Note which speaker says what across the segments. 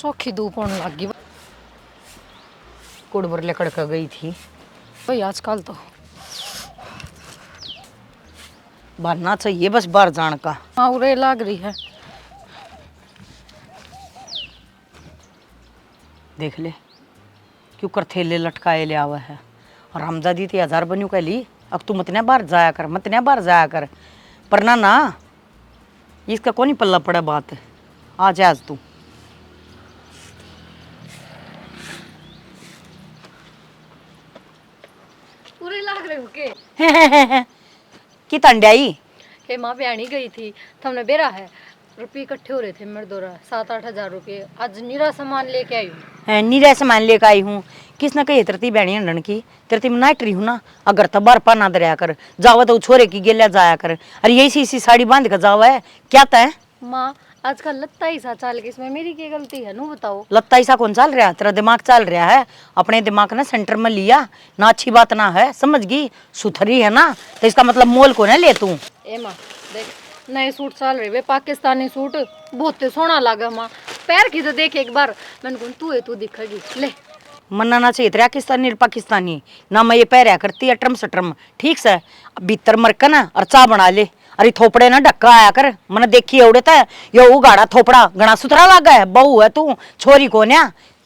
Speaker 1: चौखी धूप होने लगी
Speaker 2: कुड़बर लकड़ कर गई थी
Speaker 1: भाई आजकल तो।
Speaker 2: बनना चाहिए बस बाहर जान का।
Speaker 1: हाँ उरे लग रही है।
Speaker 2: देख ले क्यों कर थैले लटकाए ले आवा है। और हमजादी थी 1000 बन्यू कह ली। अब तू मत ना बाहर जाया कर, मत ना बाहर जाया कर। पर ना इसका कौन ही पल्ला पड़ा बात। आ जा आज तू।
Speaker 1: उरे लग रहे हो के
Speaker 2: की तंड्याई
Speaker 1: के माँ ब्याणी गई थी तो हमने बेरा है रुपये इकट्ठे हो रहे थे मेरे दोरा 7-8 हजार रुपये। आज नीरा सामान लेके आई हूँ।
Speaker 2: नीरा सामान लेकर आई हूँ। किस न कही तरती बैणी हंडन की तेरती में नाइटरी हूँ ना। अगर तो बार पा ना दरिया कर जावा तो छोरे की गेलिया जाया कर। अरे यही सी साड़ी बांध कर जावा है क्या तय।
Speaker 1: माँ आजकल लत्ता ही सा चाल के इसमें मेरी क्या गलती है नू बताओ।
Speaker 2: लत्ता ऐसा कौन चल रहा है। तेरा दिमाग चल रहा है। अपने दिमाग ना सेंटर में लिया ना। अच्छी बात ना है समझ गई। सुथरी है ना तो इसका मतलब मोल को ना ले तू।
Speaker 1: ए माँ देख नए सूट चल रहे वे पाकिस्तानी सूट बहुत सोना लगा माँ। पैर की तो देख एक बार मैंने कौन तू है तू दिखेगी ले।
Speaker 2: मन्ना ना चाहिए तेरा पाकिस्तानी पाकिस्तानी ना। मैं ये पैर करती है अटरम सटरम ठीक से। भीतर मरका ना और चा बना ले। अरे थोपड़े ना ढक्का आया कर मन देखी एवड़े था यो उगाड़ा थोपड़ा घना सुथरा लगा है। बहू है तू छोरी को न्या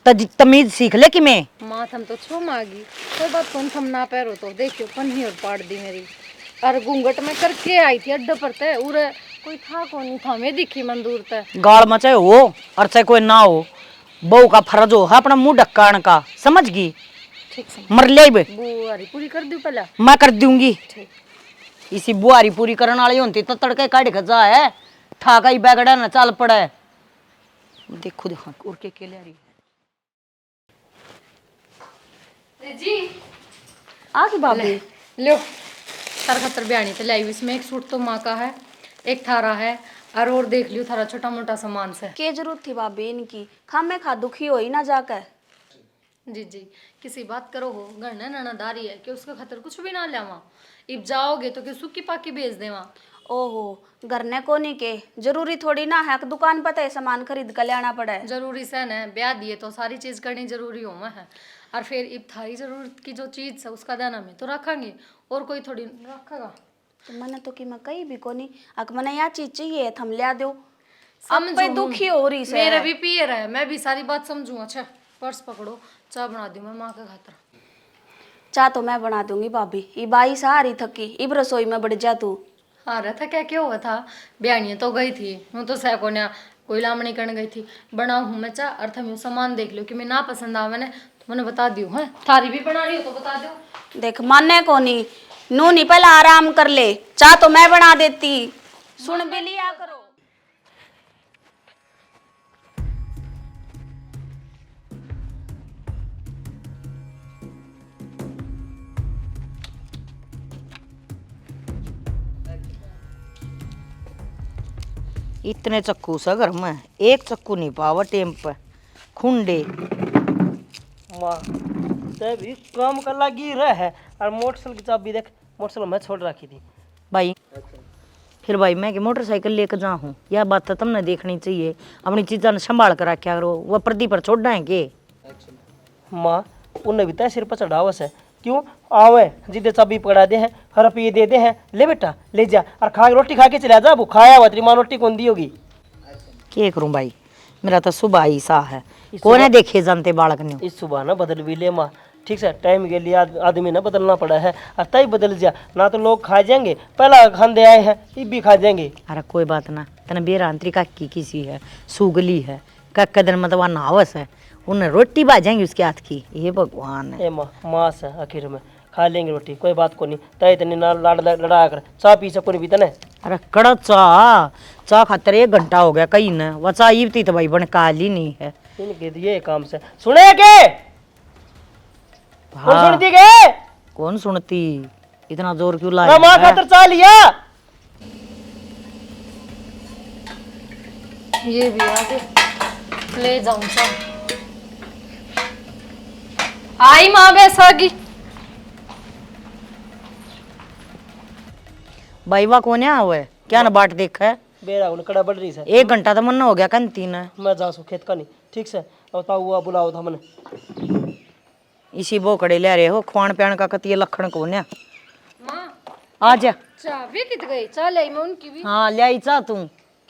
Speaker 2: तमीज सीख ले कि मैं
Speaker 1: माँ थम तो छो मागी कोई बात कौन थम ना पैरो तो देखियो पन्नी और पाड़ दी मेरी। और घूंघट में करके आई थी अड्डे पर ते उरे कोई था कौन नहीं था मैं दिखी मंदूर ते
Speaker 2: गाड़ मचे हो और चाहे कोई ना हो। बहू का फर्ज हो है अपना मुंह ढक्कान का समझ गई।
Speaker 1: ठीक से
Speaker 2: मर ले
Speaker 1: बुआरी पूरी कर दूं पहले
Speaker 2: मैं कर दूंगी।
Speaker 1: ठीक
Speaker 2: इसी बुआरी पूरी करने वाली होती तो तड़के काट खजा है ठाका ही बैगड़ा न चल पड़ा है। देखो देखो उड़ के ले रही
Speaker 1: है जी
Speaker 2: आ गई भाभी।
Speaker 1: लो तार खतर ब्याणी तो लाई इसमें एक सूट तो माँ का है एक थारा है और देख लियो थारा छोटा मोटा सामान से।
Speaker 3: के जरूरत थी भाभी इनकी खामे खा दुखी हो ही ना जाकर।
Speaker 1: जी जी किसी बात करो हो घर ने ननादारी है कि उसका खतर कुछ भी ना लावा। इब जाओगे तो कि सुखी पाकी भेज देवा।
Speaker 3: ओहो घर ने को नहीं के जरूरी थोड़ी ना है कि दुकान पर तय सामान खरीद कर लेना पड़े।
Speaker 1: जरूरी से न ब्याह दिए तो सारी चीज करनी जरूरी हो है। और फिर इब थारी जरूरत की जो चीज है उसका दाना में तो रखेंगे और कोई थोड़ी रखेगा।
Speaker 3: तो मैंने तो कि मैं कहीं भी को नहीं अक मैंने यह चीज चाहिए थम लिया दो।
Speaker 1: समझो
Speaker 3: अब पे दुखी हो रही से
Speaker 1: मेरे भी पियर है मैं भी सारी बात समझूं। अच्छा पर्स पकड़ो चाय बना दूं मैं माँ के खातर।
Speaker 3: चाह तो मैं बना दूंगी भाभी ये बाई सारी थकी इब रसोई में बढ़ जा तू।
Speaker 1: हाँ रहा था क्या हुआ था ब्याणियाँ तो गई थी हूँ तो सह को कोई लामणी करने गई थी बना हूँ मैं चाह और थम सामान देख लो कि मैं ना पसंद आ मैंने तो मैंने बता दी है थारी भी बना रही हो तो बता दो।
Speaker 3: देख माने को नहीं नू नहीं पहले आराम कर ले चाह तो मैं बना देती सुन भी लिया करो।
Speaker 2: इतने चक्कू सा घर में एक चक्कू नहीं पावा टेम पे खुंडे।
Speaker 4: माँ भी काम कर लगी रहे और मोटरसाइकिल की चाबी देख मोटरसाइकिल मैं छोड़ रखी थी
Speaker 2: भाई। फिर भाई मैं कि मोटरसाइकिल लेकर जा हूँ यह बात तो तुमने देखनी चाहिए। अपनी चीज़ा संभाल कर रखा करो वह प्रदीप पर छोड़ना है के।
Speaker 4: माँ उन्हें भी तय सिर पर चढ़ावस है क्यों आवे जिदे चाबी पकड़ा दे हैं रुपये दे दे हैं ले बेटा ले जा और खा रोटी खा के चला जा वो खाया हुआ तेरी माँ रोटी कौन दी होगी।
Speaker 2: क्या करूँ भाई मेरा तो सुबह ही सा है कौन है देखे जानते बालक ने।
Speaker 4: इस सुबह ना बदल भी ले माँ ठीक से टाइम के लिए आदमी ना बदलना पड़ा है और तय बदल जा ना तो लोग खा जाएंगे पहला खाने आए हैं ये भी खा जाएंगे।
Speaker 2: अरे कोई बात ना तना बेरा आंतरिक की किसी है सुगली है कक दिन मतलब नावस है उन्हें रोटी बाजेंगे उसके हाथ की ये भगवान है।
Speaker 4: ए माँ मास है आखिर में खा लेंगे रोटी कोई बात को नहीं तय इतनी ना लड़ा कर चाह पी सको नहीं पीता ना। अरे
Speaker 2: कड़ा चाह खातर 1 घंटा हो गया कहीं न वह चाह ही तो भाई बन काल ही नहीं है
Speaker 4: इनके दिए काम से सुने के कौन सुनती के
Speaker 2: कौन सुनती इतना जोर क्यों ला
Speaker 4: माँ खातर चाह लिया।
Speaker 1: ये भी आगे ले जाऊं सब आई माँ बैसागी
Speaker 2: भाई वाह कौन है क्या ना बाट देखा है
Speaker 4: बेरा उन कड़ा बढ़ रही से
Speaker 2: 1 घंटा तो मन हो गया कंतीन
Speaker 4: मैं जा सो खेत का नहीं ठीक से और ताऊ हुआ बुलाओ था हमने
Speaker 2: इसी बोकड़े ले रहे हो खान पान का कतिये लखन को ने
Speaker 1: मां
Speaker 2: आ जा
Speaker 1: चाह भी कित गई चाह ले मैं उनकी भी
Speaker 2: हाँ ले आई चा तू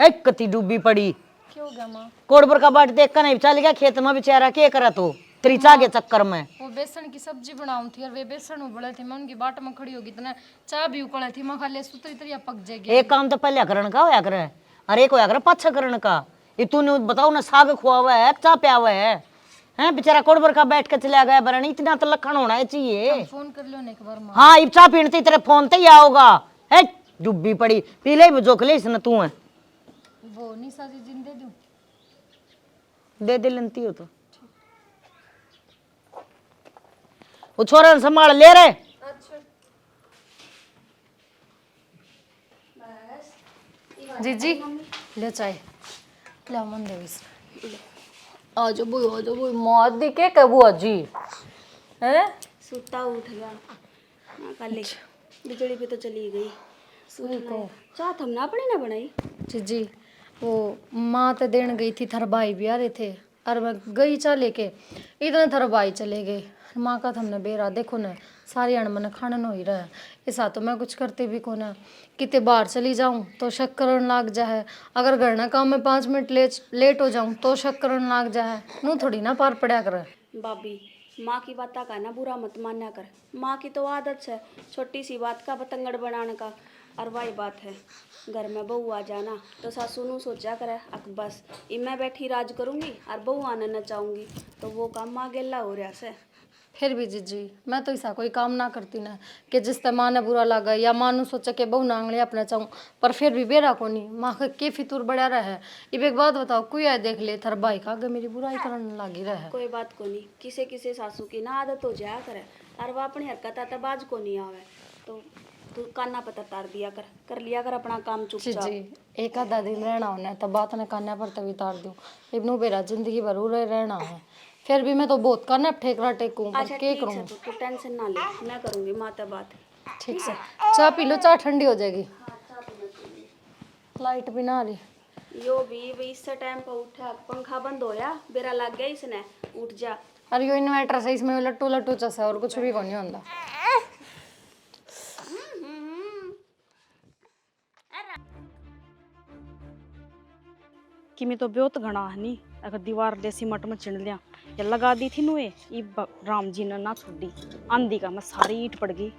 Speaker 2: एक कति डूबी पड़ी
Speaker 1: क्यों गया मां?
Speaker 2: कोड़बर का बाट देख कर नहीं चल गया खेत में बेचारा के करा तो तेरी चा के चक्कर में
Speaker 1: वो बेसन की सब्जी बनाऊं थी और वे बेसन उबले थे मैं उनकी बाट में खड़ी होगी इतना चाह भी उकले थी मैं खाली सुतरी तरिया पक जाएगी।
Speaker 2: एक काम तो पहले करन का होया करे और एक होया करे पाछा करन का। ये तूने बताओ ना साग खुआ हुआ है चा प्या हुआ है हैं बेचारा कोड़बर का बैठ के चला गया बरन इतना तो लखन होना चाहिए।
Speaker 1: फोन कर लो एक बार मां।
Speaker 2: हाँ इब चा पीणती तेरे फोन ते ही आओगा है डुब्बी पड़ी पी ले जोक ले इसने तू है
Speaker 1: वो निशा जी जिंदे दूं
Speaker 2: दे लेंती हो तो वो छोरा ने संभाल ले रे।
Speaker 1: जीजी ले चाय ले मन दे इस आज बोई मौत दी के कबू अजी हैं
Speaker 3: सुता उठ गया कल बिजली पे तो चली गई
Speaker 1: को
Speaker 3: चाह हमने अपनी ना बनाई
Speaker 1: जीजी वो माँ तो देन गई थी थर भाई भी आ रहे थे और मैं गई चा लेके इतने थर भाई चले गए माँ का हमने बेरा देखो ना सारी अणमन खानन हो ही रहा है ऐसा तो मैं कुछ करती भी को ना कितने बाहर चली जाऊं तो शक करन लाग जाए अगर घर ना काम में 5 मिनट लेट हो जाऊं तो शक करन लाग जाए नू थोड़ी ना पार पड़ा कर।
Speaker 3: भाभी माँ की बात का ना बुरा मत मानना कर माँ की तो आदत है छोटी सी बात का पतंगड़ बनाने का और वही बात है घर में बहू आ जाना तो सासू नू सोचा करे अक बस इ मैं बैठी राज करूंगी और बहू आने न चाहूंगी तो वो काम माँ गेला हो रहा से।
Speaker 1: फिर भी जीजी मैं तो ऐसा कोई काम ना करती ना कि जिससे माँ ने बुरा लगा या माँ ने सोचा कि बहु नांगले अपना चाहूँ पर फिर भी बेरा को नहीं माँ के फितूर बढ़ा रहा है। अब एक बात बताओ कोई आए देख ले थर भाई का अगर मेरी बुराई करने लगी रहा है
Speaker 3: कोई बात को नहीं किसे किसे सासू की ना आदत हो जाया करे और वह अपनी हरकत आता बाज को नहीं आवे तो तू काना पता तार दिया कर लिया कर अपना काम चुपचाप।
Speaker 1: जी एक आधा दिन रहना होना है तब बात ने कान्या पर तभी तार दूँ इबनू बेरा जिंदगी भर उरे रहना है फिर भी मैं तो बहुत करना ठेकरा टेकूं पर
Speaker 3: अच्छा
Speaker 1: के
Speaker 3: ठीक
Speaker 1: करूं।
Speaker 3: है तो तू टेंशन ना ले मैं करूंगी माता बात।
Speaker 1: ठीक है चाय पी लो चाय ठंडी हो जाएगी लाइट भी ना आ रही
Speaker 3: यो भी इससे टाइम पर उठा पंखा बंद होया बेरा लग गया इसने उठ जा।
Speaker 1: अरे यो इन्वर्टर से इसमें लट्टू लट्टू चसा और कुछ भी को नहीं होता।
Speaker 5: कि मैं तो ब्योत घना है नी अगर दीवार ले सीमट में चिन लिया या लगा दी थी नुए राम जी ने ना छोड़ी आंधी का मैं सारी ईट पड़ गई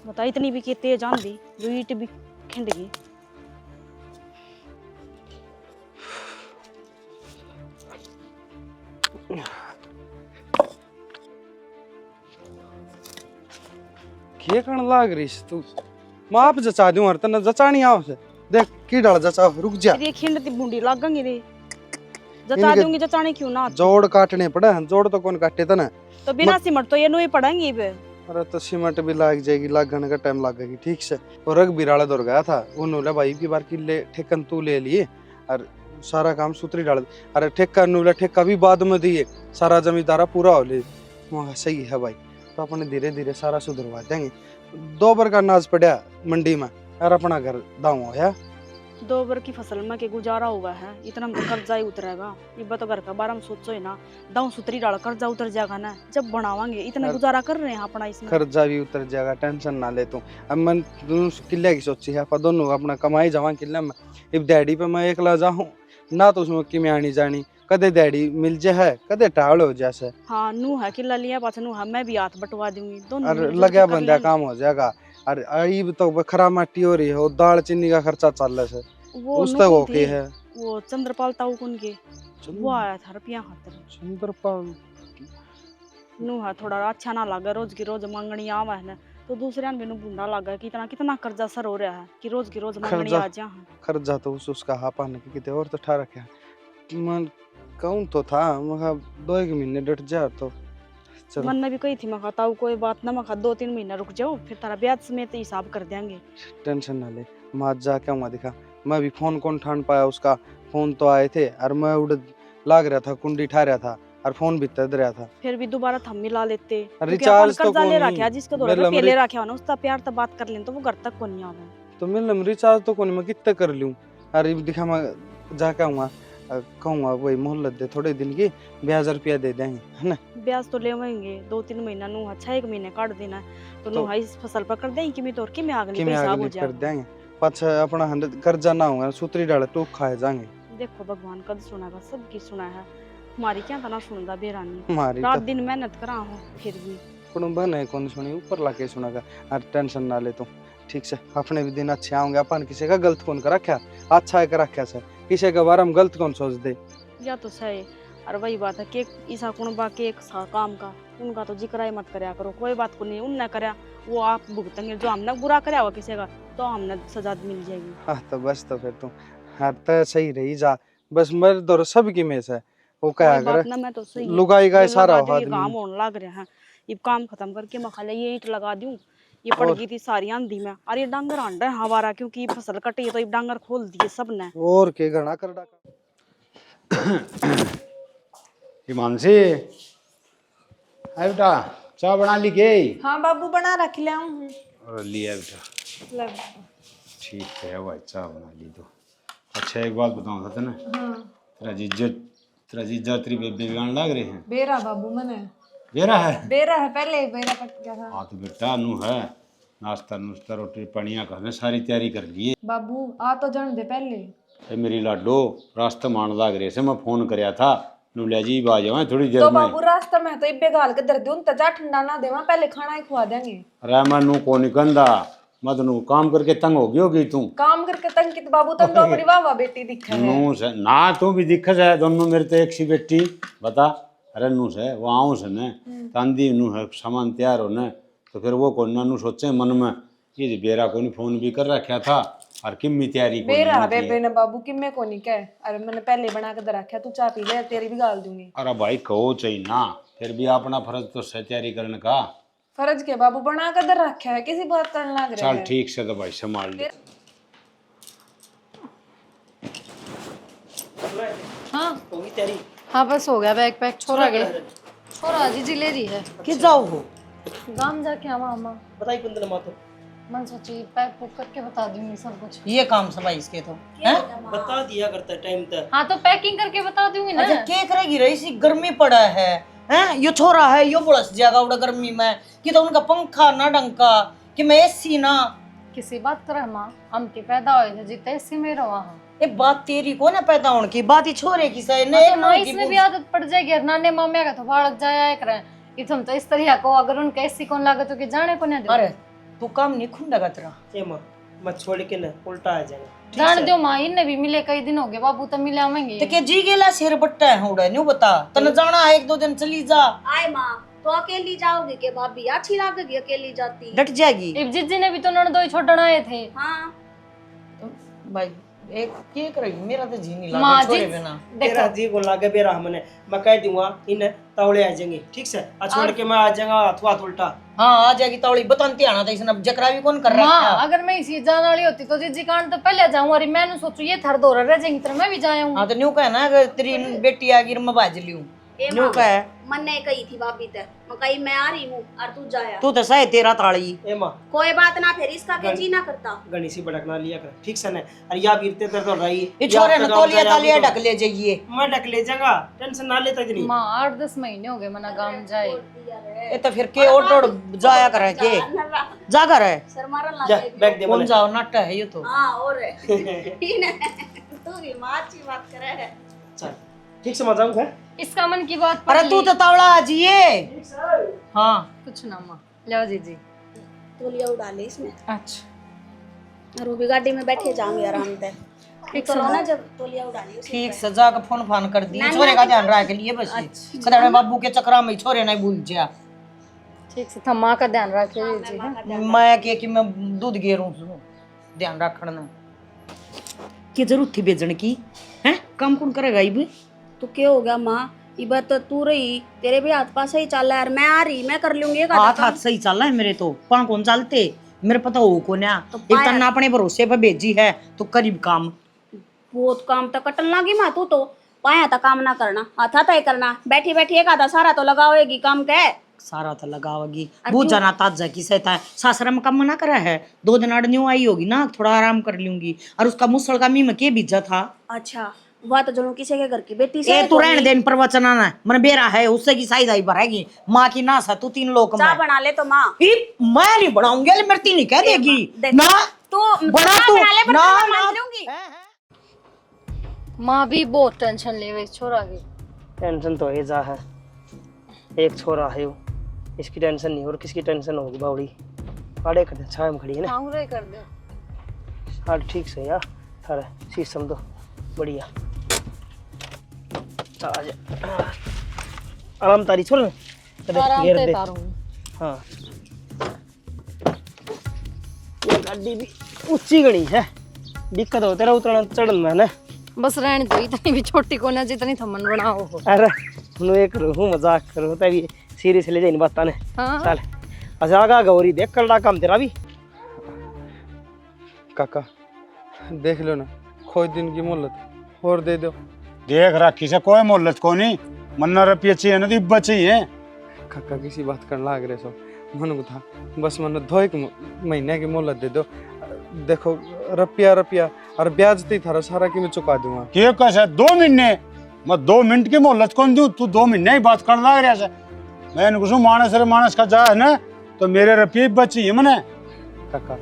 Speaker 5: बता इतनी भी कि तेज आंधी जो ईट भी खिंड गई।
Speaker 6: के कण लाग रही तू माप जचा दूं हर तना जचानी आव से देख की डाल जचा रुक जा
Speaker 5: ये खिंड ती बूंदी लागेंगी रे जता दूंगी जचाने क्यों ना
Speaker 6: जोड़ काटने पड़े जोड़ तो कौन काटे तना
Speaker 5: तो बिना सिमट तो ये नुए पड़ेंगी बे।
Speaker 6: अरे तो सीमेंट भी लाग जाएगी लागने का टाइम लगेगी ठीक से। और रग बिराड़ा दौड़ गया था उन्होंने भाई की बार की ले ठेकन तू ले लिए और सारा काम सूत्री डाल अरे ठेका नुला ठेका भी बाद में दिए सारा जमींदारा पूरा हो ले सही है भाई तो अपने धीरे धीरे सारा सुधरवा देंगे। 2 बार का अनाज पड़ा मंडी में और अपना घर दाऊ होया
Speaker 5: 2 बार की फसल में के गुजारा हुआ है इतना में कर्जा ही उतरेगा ये तो घर का बारे में सोचो ही ना दाऊ सुतरी डाल कर्जा उतर जाएगा ना जब बनावांगे इतना गुजारा कर रहे हैं अपना इसमें
Speaker 6: कर्जा भी उतर जाएगा टेंशन ना ले तू। अब मैं किले की सोची है आप दोनों अपना कमाई जावा किले में इब डैडी पे मैं एकला जाऊं ना तो उसमें किमें आनी जानी कदे डैडी मिल जाए कदे टाल हो जैसे।
Speaker 5: हाँ नू है कि लिया पास नू है मैं भी हाथ बटवा दूंगी दोनों
Speaker 6: और
Speaker 5: मिलजुल
Speaker 6: लगा
Speaker 5: के कर
Speaker 6: बंदा
Speaker 5: लेंगे।
Speaker 6: काम हो जाएगा और अईब तो खरा माटी हो रही है दाल चीनी का खर्चा चल रहा है
Speaker 5: वो
Speaker 6: उस
Speaker 5: नू
Speaker 6: तक
Speaker 5: कौन
Speaker 6: ओके
Speaker 5: थी?
Speaker 6: है
Speaker 5: वो चंद्रपाल ताऊ कौन के वो आया था रुपया खातर
Speaker 6: चंद्रपाल
Speaker 5: नू है थोड़ा अच्छा ना लगा रोज की रोज मांगनी आवा है ना तो दूसरे भी नू बूंदा लगा कि इतना कितना कर्जा सर हो रहा है कि रोज की रोज मांगनी
Speaker 6: कर्जा-
Speaker 5: आ जा।
Speaker 6: खर्चा तो उसका हापा ने किते और तो ठा रखा मन कौन तो था मगर 2-1 महीने डट जा तो चलो
Speaker 5: मन ने भी कही थी मैं खाता हूँ कोई बात ना मैं 2-3 महीना रुक जाओ फिर तारा ब्याज समेत हिसाब कर देंगे।
Speaker 6: टेंशन ना ले माँ जाके वहाँ दिखा मैं भी फोन कौन ठान पाया उसका फोन तो आए थे और मैं उड़ लाग रहा था कुंडी ठा रहा था और फोन भी तद रहा था
Speaker 5: फिर भी दोबारा थम मिला लेते
Speaker 6: रिचार्ज तो
Speaker 5: कर्जा ले
Speaker 6: कौन
Speaker 5: रखा जिसके
Speaker 6: मेरे
Speaker 5: द्वारा
Speaker 6: लमरी-
Speaker 5: ले रखा हो ना उसका प्यार तो बात कर लें तो वो घर तक को नहीं आवे।
Speaker 6: तो मैं रिचार्ज तो कौन मैं कितना कर लूं अरे दिखा मैं जाके आऊँगा कहूँगा वही मोहल्लत दे थोड़े दिन की 2000 रुपया दे देंगे है ना।
Speaker 5: ब्याज तो लेवेंगे 2-3 महीना नु अच्छा 1 महीने काट देना है तो नु हाई फसल पकड़ दें कि मैं तोड़ के मैं आगली
Speaker 6: कि
Speaker 5: पे
Speaker 6: मैं
Speaker 5: हिसाब हो
Speaker 6: आगे कर
Speaker 5: जाए।
Speaker 6: देंगे पाछा अपना कर्जा ना होगा सूत्री डाले तो खाए जाएंगे।
Speaker 5: देखो भगवान कद सुनागा सबकी सुना है हमारी क्या तना सुनदा बेरानी
Speaker 6: हमारी
Speaker 5: रात
Speaker 6: तो
Speaker 5: दिन मेहनत करा हो फिर भी
Speaker 6: कुछ बने कौन सुनी ऊपर लाके सुनागा। अरे टेंशन ना ले तुम ठीक से अपने भी दिन अच्छे आऊंगे अपन किसी का गलत कौन कर रखा अच्छा है कर रखा से किसी के बारे में गलत कौन सोच दे।
Speaker 5: या तो सही और वही बात है कि ईसा कुण बाकी एक काम का उनका तो जिक्र ही मत करया करो कोई बात को नहीं उनने करया वो आप भुगतेंगे जो हमने बुरा करया हुआ किसी का तो हमने सजा मिल जाएगी।
Speaker 6: हाँ तो बस तो फिर तुम हाँ तो सही रही जा बस मेरे दौर सबकी में से वो क्या
Speaker 5: कोई बात
Speaker 6: करे
Speaker 5: ना मैं तो सही
Speaker 6: लुगाई का सारा
Speaker 5: ये
Speaker 6: आदमी
Speaker 5: काम होने लग रहा है ये काम खत्म करके मैं खाली ये ईंट लगा दूं ये पड़ गई थी सारी आंधी में और ये डांगर आंडा है हवारा क्योंकि फसल कटी है तो ये डांगर खोल दिए सबने।
Speaker 6: और के घना कर डाका।
Speaker 7: हिमांशी है बेटा चाय बना ली के?
Speaker 8: हाँ बाबू बना रख ले आऊं हूँ।
Speaker 7: और लिया बेटा ठीक है भाई चाय बना ली तो। अच्छा एक बात बताऊँ था ना तेरा जीजा तेरी बेबे बिगाड़ लग रहे हैं।
Speaker 8: बेरा बाबू मने
Speaker 7: बेरा है
Speaker 8: पहले ही बेरा पट गया था।
Speaker 7: हाँ तो बेटा नू है नाश्ता नुश्ता रोटी पानिया करने सारी तैयारी कर लिए।
Speaker 8: बाबू आ तो जान दे पहले।
Speaker 7: ए मेरी लाडो रास्ता मान लग रहे से मैं फोन करया था नू ले जी बाज जाए थोड़ी देर
Speaker 8: तो
Speaker 7: में।
Speaker 8: बाबू रास्ता में तो इब्बे गाल के दर दूं तजा ठंडा ना देवा पहले खाना ही खुआ देंगे।
Speaker 7: अरे मैं नू को निकंदा मत नू काम करके तंग हो गई होगी तू।
Speaker 8: काम करके तंग की तो बाबू तुम तो मेरी वाह बेटी दिखे है।
Speaker 7: नू से ना तू भी दिक्कत है दोनों मेरे तो एक सी बेटी बता। अरे नू से वो आऊँ से न तांदी नू है सामान तैयार हो न तो फिर वो कौन ना नू सोचे मन में ये बेरा को फोन भी कर रखा था और किम्मी तैयारी को
Speaker 8: बेरा बेबे ने बाबू कि मैं को नहीं कह अरे मैंने पहले बना के दर रखा तू चाय पी ले तेरी भी गाल दूंगी।
Speaker 7: अरे भाई कहो चाहिए ना फिर भी अपना फर्ज तो है तैयारी करने का।
Speaker 8: फर्ज के बाबू बना के दर रखा है किसी बात करने लग रहा
Speaker 7: चल
Speaker 8: है।
Speaker 7: ठीक से तो भाई संभाल ले।
Speaker 1: हाँ
Speaker 4: होगी तैयारी।
Speaker 1: हाँ बस हो गया बैग पैक छोरा गए छोरा जी जी ले रही है
Speaker 2: कि जाओ हो
Speaker 1: गांव जाके आवा अम्मा
Speaker 4: बताई कुंदन मातो
Speaker 1: मन सोची पैक पुक करके बता दूंगी सब कुछ।
Speaker 2: ये काम सब है इसके तो हैं।
Speaker 4: बता दिया करता टाइम तक।
Speaker 1: हाँ तो पैकिंग करके बता दूंगी ना।
Speaker 2: अच्छा के करेगी रही सी गर्मी पड़ा है हैं यो छोरा है यो बुलस जाएगा उड़ा गर्मी में कि तो उनका पंखा ना डंका कि मैं एसी ना
Speaker 1: किसी बात कर माँ हम के पैदा हुए थे जितने इसी में रहा हूँ
Speaker 2: ये बात तेरी को ना पैदा होने की बात ही छोरे की सही
Speaker 1: तो
Speaker 2: नहीं
Speaker 1: ना इसमें भी आदत पड़ जाएगी और नाने मामे का तो भाड़क जाया करे ये तुम तो इस तरह को अगर उनका ऐसी कौन लागत हो कि जाने को नहीं दो
Speaker 2: अरे तू काम नहीं खुंडेगा तेरा
Speaker 4: ए मां मत छोड़ के ना उल्टा आ जाएगा।
Speaker 1: जान दो माँ इनने भी मिले कई दिन हो गए बाबू तो मिले आवेंगे
Speaker 2: तो के जी गेला सिर बट्टा है उड़ा नहीं बता तने जाना है 1-2 दिन चली जा
Speaker 3: आए माँ तो अकेली जाओगी के भाभी अच्छी लगेगी अकेली जाती।
Speaker 2: डट जाएगी
Speaker 1: इब जिज्जी ने भी तो ननदोई छोड़ना आए थे।
Speaker 3: हाँ
Speaker 2: भाई एक के करेगी मेरा तो जी नहीं
Speaker 1: माँ
Speaker 2: लगा
Speaker 1: जी
Speaker 2: छोरे बिना
Speaker 4: तेरा जी को लागे बेरा हमने मैं कह दूंगा इन तवड़े आ जाएंगे ठीक से आ छोड़ के मैं आ जाऊंगा अथवा उल्टा।
Speaker 2: हाँ आ जाएगी तौड़ी बतानती आना था इसने जकरा भी कौन कर रहा
Speaker 1: माँ
Speaker 2: है।
Speaker 1: अगर मैं इसी जाने वाली होती तो जिज्जी कांड तो पहले जाऊँ अरे मैंने सोचू ये थर दो रह जाएंगी तो मैं भी जाऊँ।
Speaker 2: हाँ तो न्यू कह ना अगर तेरी बेटी आ गई मैं बाज लियूं
Speaker 3: ए
Speaker 2: न्यू
Speaker 3: माँ
Speaker 2: कह
Speaker 3: मन ने कही थी भाभी ते मैं कही मैं आ रही हूँ और तू जाया
Speaker 2: तू तो सही तेरा ताड़ी
Speaker 4: ए मां
Speaker 3: कोई बात ना फिर इसका के जी ना करता।
Speaker 4: गणी सी भड़कना लिया कर ठीक से ने अरे या वीरते तर तो रही
Speaker 2: ये छोरे ने तौलिया तालिया ढक ले जाइए
Speaker 4: मैं ढक ले जाऊंगा टेंशन ना लेता इतनी।
Speaker 1: माँ 8-10 महीने हो गए मना गाँव जाए
Speaker 2: ये तो फिर के ओटोड़ जाया करे के जा कर है
Speaker 3: सर मारन
Speaker 4: जा
Speaker 3: लगे।
Speaker 4: बैग दे
Speaker 2: कौन
Speaker 4: मने
Speaker 2: जाओ नाटा है ये तो
Speaker 3: हाँ और तू भी माँ अच्छी बात करे है।
Speaker 4: चल ठीक से मजाऊं है
Speaker 1: इसका मन की बात
Speaker 2: अरे तू तो तावड़ा आजिए हाँ
Speaker 1: कुछ ना माँ ले जीजी।
Speaker 3: तोलिया उड़ा ले इसमें
Speaker 1: अच्छा
Speaker 3: और वो भी गाड़ी में बैठे जाएंगे आराम से। ठीक तो ना जब तोलिया उड़ा ली
Speaker 2: ठीक से जाकर फोन फान कर दिए छोरे का ध्यान रख लिए बस कदर में बाबू के चक्रा में छोरे नहीं भूल जा
Speaker 1: ठीक से था माँ का ध्यान रखे जी हाँ?
Speaker 2: मैं के कि मैं दूध गेरूं ध्यान रखना की जरूरत थी बेचने की हैं काम कौन करेगा इब
Speaker 3: तो क्या हो गया माँ ये बात तो तू रही तेरे भी हाथ पास ही चल रहा है मैं आ रही मैं कर लूंगी एक आधा
Speaker 2: हाथ हाथ सही चल रहा है मेरे तो पा कौन चलते मेरे पता हो को ना एक तना अपने भरोसे पे भेजी है तो करीब काम
Speaker 3: बहुत काम तक कटन लगी माँ तू तो पाया था काम ना करना हाथा तय करना बैठी बैठी एक आधा सारा तो लगाओगी काम के
Speaker 2: सारा तो लगावगी बहुत जाना ताजा की सहता है सासरा में काम मना करा है 2 दिन अड़न्यू आई होगी ना थोड़ा आराम कर लूंगी और उसका मुसल का मी में के बीजा था।
Speaker 3: अच्छा वह तो जनो किसी के घर की बेटी से
Speaker 2: ए तू रहने देन प्रवचन आना मन बेरा है उससे की साई दाई भरेगी माँ की ना सा तू 3 लोग
Speaker 3: चाय बना ले तो माँ।
Speaker 2: मैं नहीं बनाऊंगी ले मरती नहीं कह देगी ना
Speaker 3: तू
Speaker 2: बना
Speaker 3: चाय
Speaker 2: तू
Speaker 3: बना ले, पर
Speaker 2: ना
Speaker 3: मैं
Speaker 2: ना
Speaker 3: मान लूंगी।
Speaker 1: माँ भी बहुत टेंशन ले गई छोरा की।
Speaker 4: टेंशन तो है जा है, एक छोरा है वो, इसकी टेंशन नहीं और किसकी टेंशन होगी बावड़ी। पाड़े कर दे छाया में खड़ी है ना।
Speaker 1: हाँ कर दे।
Speaker 4: हाँ ठीक से यार थारे सिस्टम तो बढ़िया। चल आजा आराम तारी छोड़
Speaker 1: आराम
Speaker 4: घेर
Speaker 1: से
Speaker 4: दे।
Speaker 1: तारूं।
Speaker 4: हाँ ये गाड़ी भी ऊंची गणी है, दिक्कत हो तेरा उतरना चढ़न में ना।
Speaker 1: बस रहने दो इतनी भी छोटी को ना जितनी थमन बनाओ हो।
Speaker 4: अरे मैं एक रहूं मजाक करो तभी सीरियस ले जाइन बात ने।
Speaker 1: हाँ।
Speaker 4: चल अच्छा आगा गौरी देख कल काम तेरा भी।
Speaker 6: काका देख लो ना, खोई दिन की मोहलत और दे दो।
Speaker 7: देख रखी से कोई मोहलत को नहीं, मन्ना रुपये चाहिए ना तो इब्बा चाहिए।
Speaker 6: काका किसी बात कर लाग रहे सो मन को था, बस मन 2 महीने की मोहलत दे दो। देखो रुपया और ब्याज तो थारा सारा की मैं चुका दूंगा।
Speaker 7: के कैसे 2 महीने, मैं 2 मिनट की मोहलत कौन दूं? तू 2 महीने ही बात कर लाग रहा है। मैं कुछ मानस का जा है ना तो मेरे रुपये इब्बा चाहिए मने।
Speaker 6: काका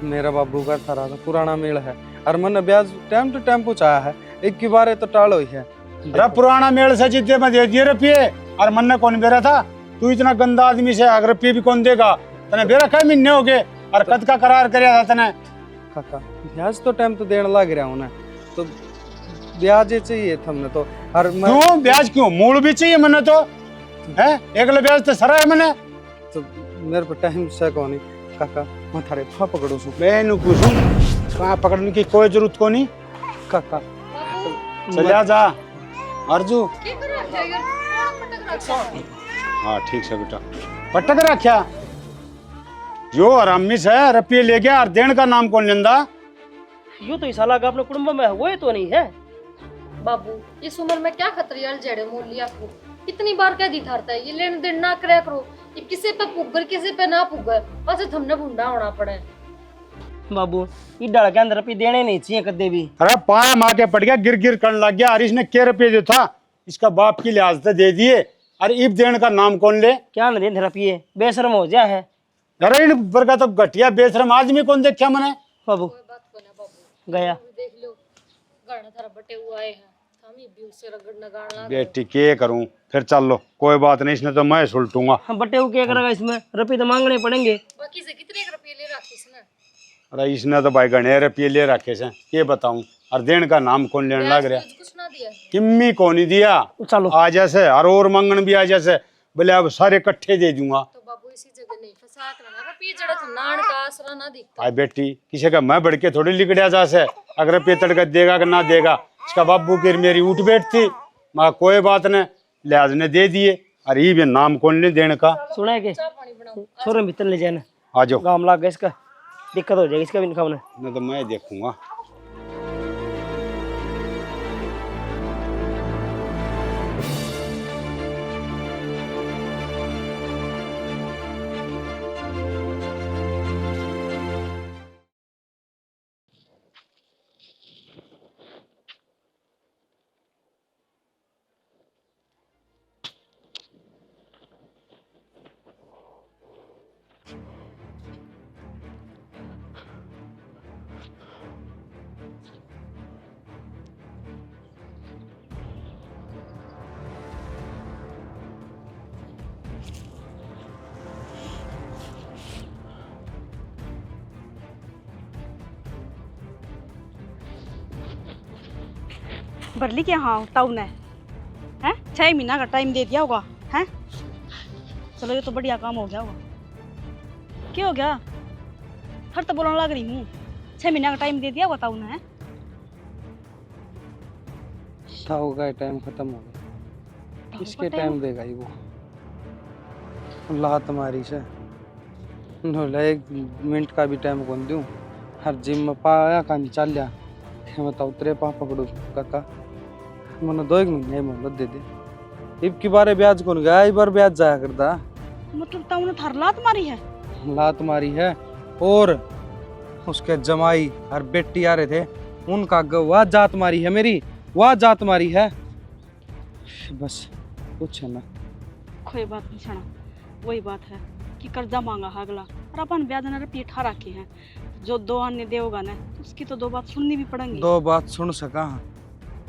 Speaker 6: मेरा बाबू का थारा तो पुराना मेल है और मन ब्याज टाइम टू टाइम पहुंचाया है, एक की बार तो टाल हुई है।
Speaker 7: अरे पुराना मेल से जितने में दे दिए रुपये और मन ने कौन बेरा था? तू इतना गंदा आदमी से अगर रुपये भी कौन देगा? तने बेरा कई महीने हो गए और कद का करार कराया था तने।
Speaker 6: काका ब्याज तो टाइम तो देने लग रहा हूँ ना, तो ब्याज ही चाहिए था हमने तो। और मैं
Speaker 7: क्यों ब्याज क्यों? मूल भी चाहिए मने तो है, एक ब्याज तो सरा है मने।
Speaker 6: तो मेरे पे टाइम से कौन नहीं काका, मैं थारे फा पकड़ू सू।
Speaker 7: मैं नु पूछूं कहाँ पकड़ने की कोई जरूरत को नहीं।
Speaker 6: काका
Speaker 7: चलिया जा अर्जू। हाँ ठीक है बेटा, पटक रखा जो आरामी से रुपये ले गया और देने का नाम कौन लेंदा?
Speaker 4: यूं तो इस साला का अपने कुटुंब में वो तो नहीं है।
Speaker 1: बाबू इस उम्र में क्या खतरियाल जड़े मोल लिया करो, कितनी बार क्या दिखाता है ये लेन देन ना करे करो। ये किसी पे पुगर किसी पे ना पुगर, बस हमने भुंडा होना पड़े।
Speaker 4: बाबू ये डाल के अंदर रुपये देने नहीं चाहिए कदे भी।
Speaker 7: अरे पाया मार के पड़ गया, गिर करने लग गया। और इसने के रुपये जो था इसका बाप की लिहाज से दे दिए, अरे इब देने का नाम कौन ले?
Speaker 4: क्या न दे रुपये, बेशरम हो जा है।
Speaker 7: अरे इन वर्गा तो घटिया बेशरम आदमी कौन देखा मैंने।
Speaker 4: बाबू गया
Speaker 1: देख लो गाना थारा बटे हुआ है, हम भी उससे रगड़ना गाना।
Speaker 7: बेटी के करूं फिर? चल लो कोई बात नहीं, इसने तो मैं सुलटूंगा।
Speaker 4: हम बट्टे को क्या करेगा इसमें, रुपये तो मांगने पड़ेंगे।
Speaker 1: बाकी से कितने रुपये ले रखे इसने?
Speaker 7: अरे इसने तो भाई गणे रुपये ले रखे से, ये बताऊं। और देने का नाम कौन लेने लग रहा?
Speaker 1: कुछ ना दिया
Speaker 7: किम्मी को नहीं दिया।
Speaker 4: चलो
Speaker 7: आ जैसे और मंगन भी आ जैसे बोले अब सारे इकट्ठे दे दूंगा।
Speaker 1: तो बाबू इसी जगह नहीं फंसा करना रुपये जड़ा था नान का आसरा ना दिखता।
Speaker 7: आई बेटी किसी का मैं बढ़ के थोड़ी लिकड़िया जैसे, अगर रुपये तड़का देगा कि ना देगा। इसका बाबू की मेरी उठ बैठ थी, मैं कोई बात नहीं लिहाज ने दे दिए। अरे ये भी नाम कौन नहीं देने का?
Speaker 4: सुना है कि छोरे भीतर ले जाना,
Speaker 7: आ जाओ।
Speaker 4: काम लग गया इसका, दिक्कत हो जाएगी इसका भी निकालना।
Speaker 7: नहीं तो मैं देखूंगा।
Speaker 5: भरली क्या? हाँ ताऊ ने हैं 6 महीना का टाइम दे दिया होगा हैं। चलो ये तो बढ़िया काम हो गया होगा। क्या हो गया? हर तो बोलने लग रही हूँ, 6 महीना का टाइम दे दिया होगा ताऊ ने।
Speaker 6: ताऊ का टाइम खत्म हो गया, किसके टाइम देगा ये वो? लात मारी से ढोला 1 मिनट का भी टाइम कौन दूं? हर जिम में पाया कान चल जा मैं तो उतरे पा पकड़ू काका। मैंने 2 महीने मोहलत दे दे, इब की बारे ब्याज कौन गया? इब बार ब्याज जाया करता
Speaker 5: मतलब ता उन्हें थार लात मारी है?
Speaker 6: लात मारी है और उसके जमाई और बेटी आ रहे थे, उनका वह जात मारी है, मेरी वह जात मारी है। बस कुछ है ना।
Speaker 5: कोई बात नहीं छना, वही बात है कि कर्जा मांगा है अगला और अपन ब्याज न रुपये ठा रखे हैं, जो दो अन्य देगा ना तो उसकी तो दो बात सुननी भी पड़ेंगी।
Speaker 6: दो बात सुन सका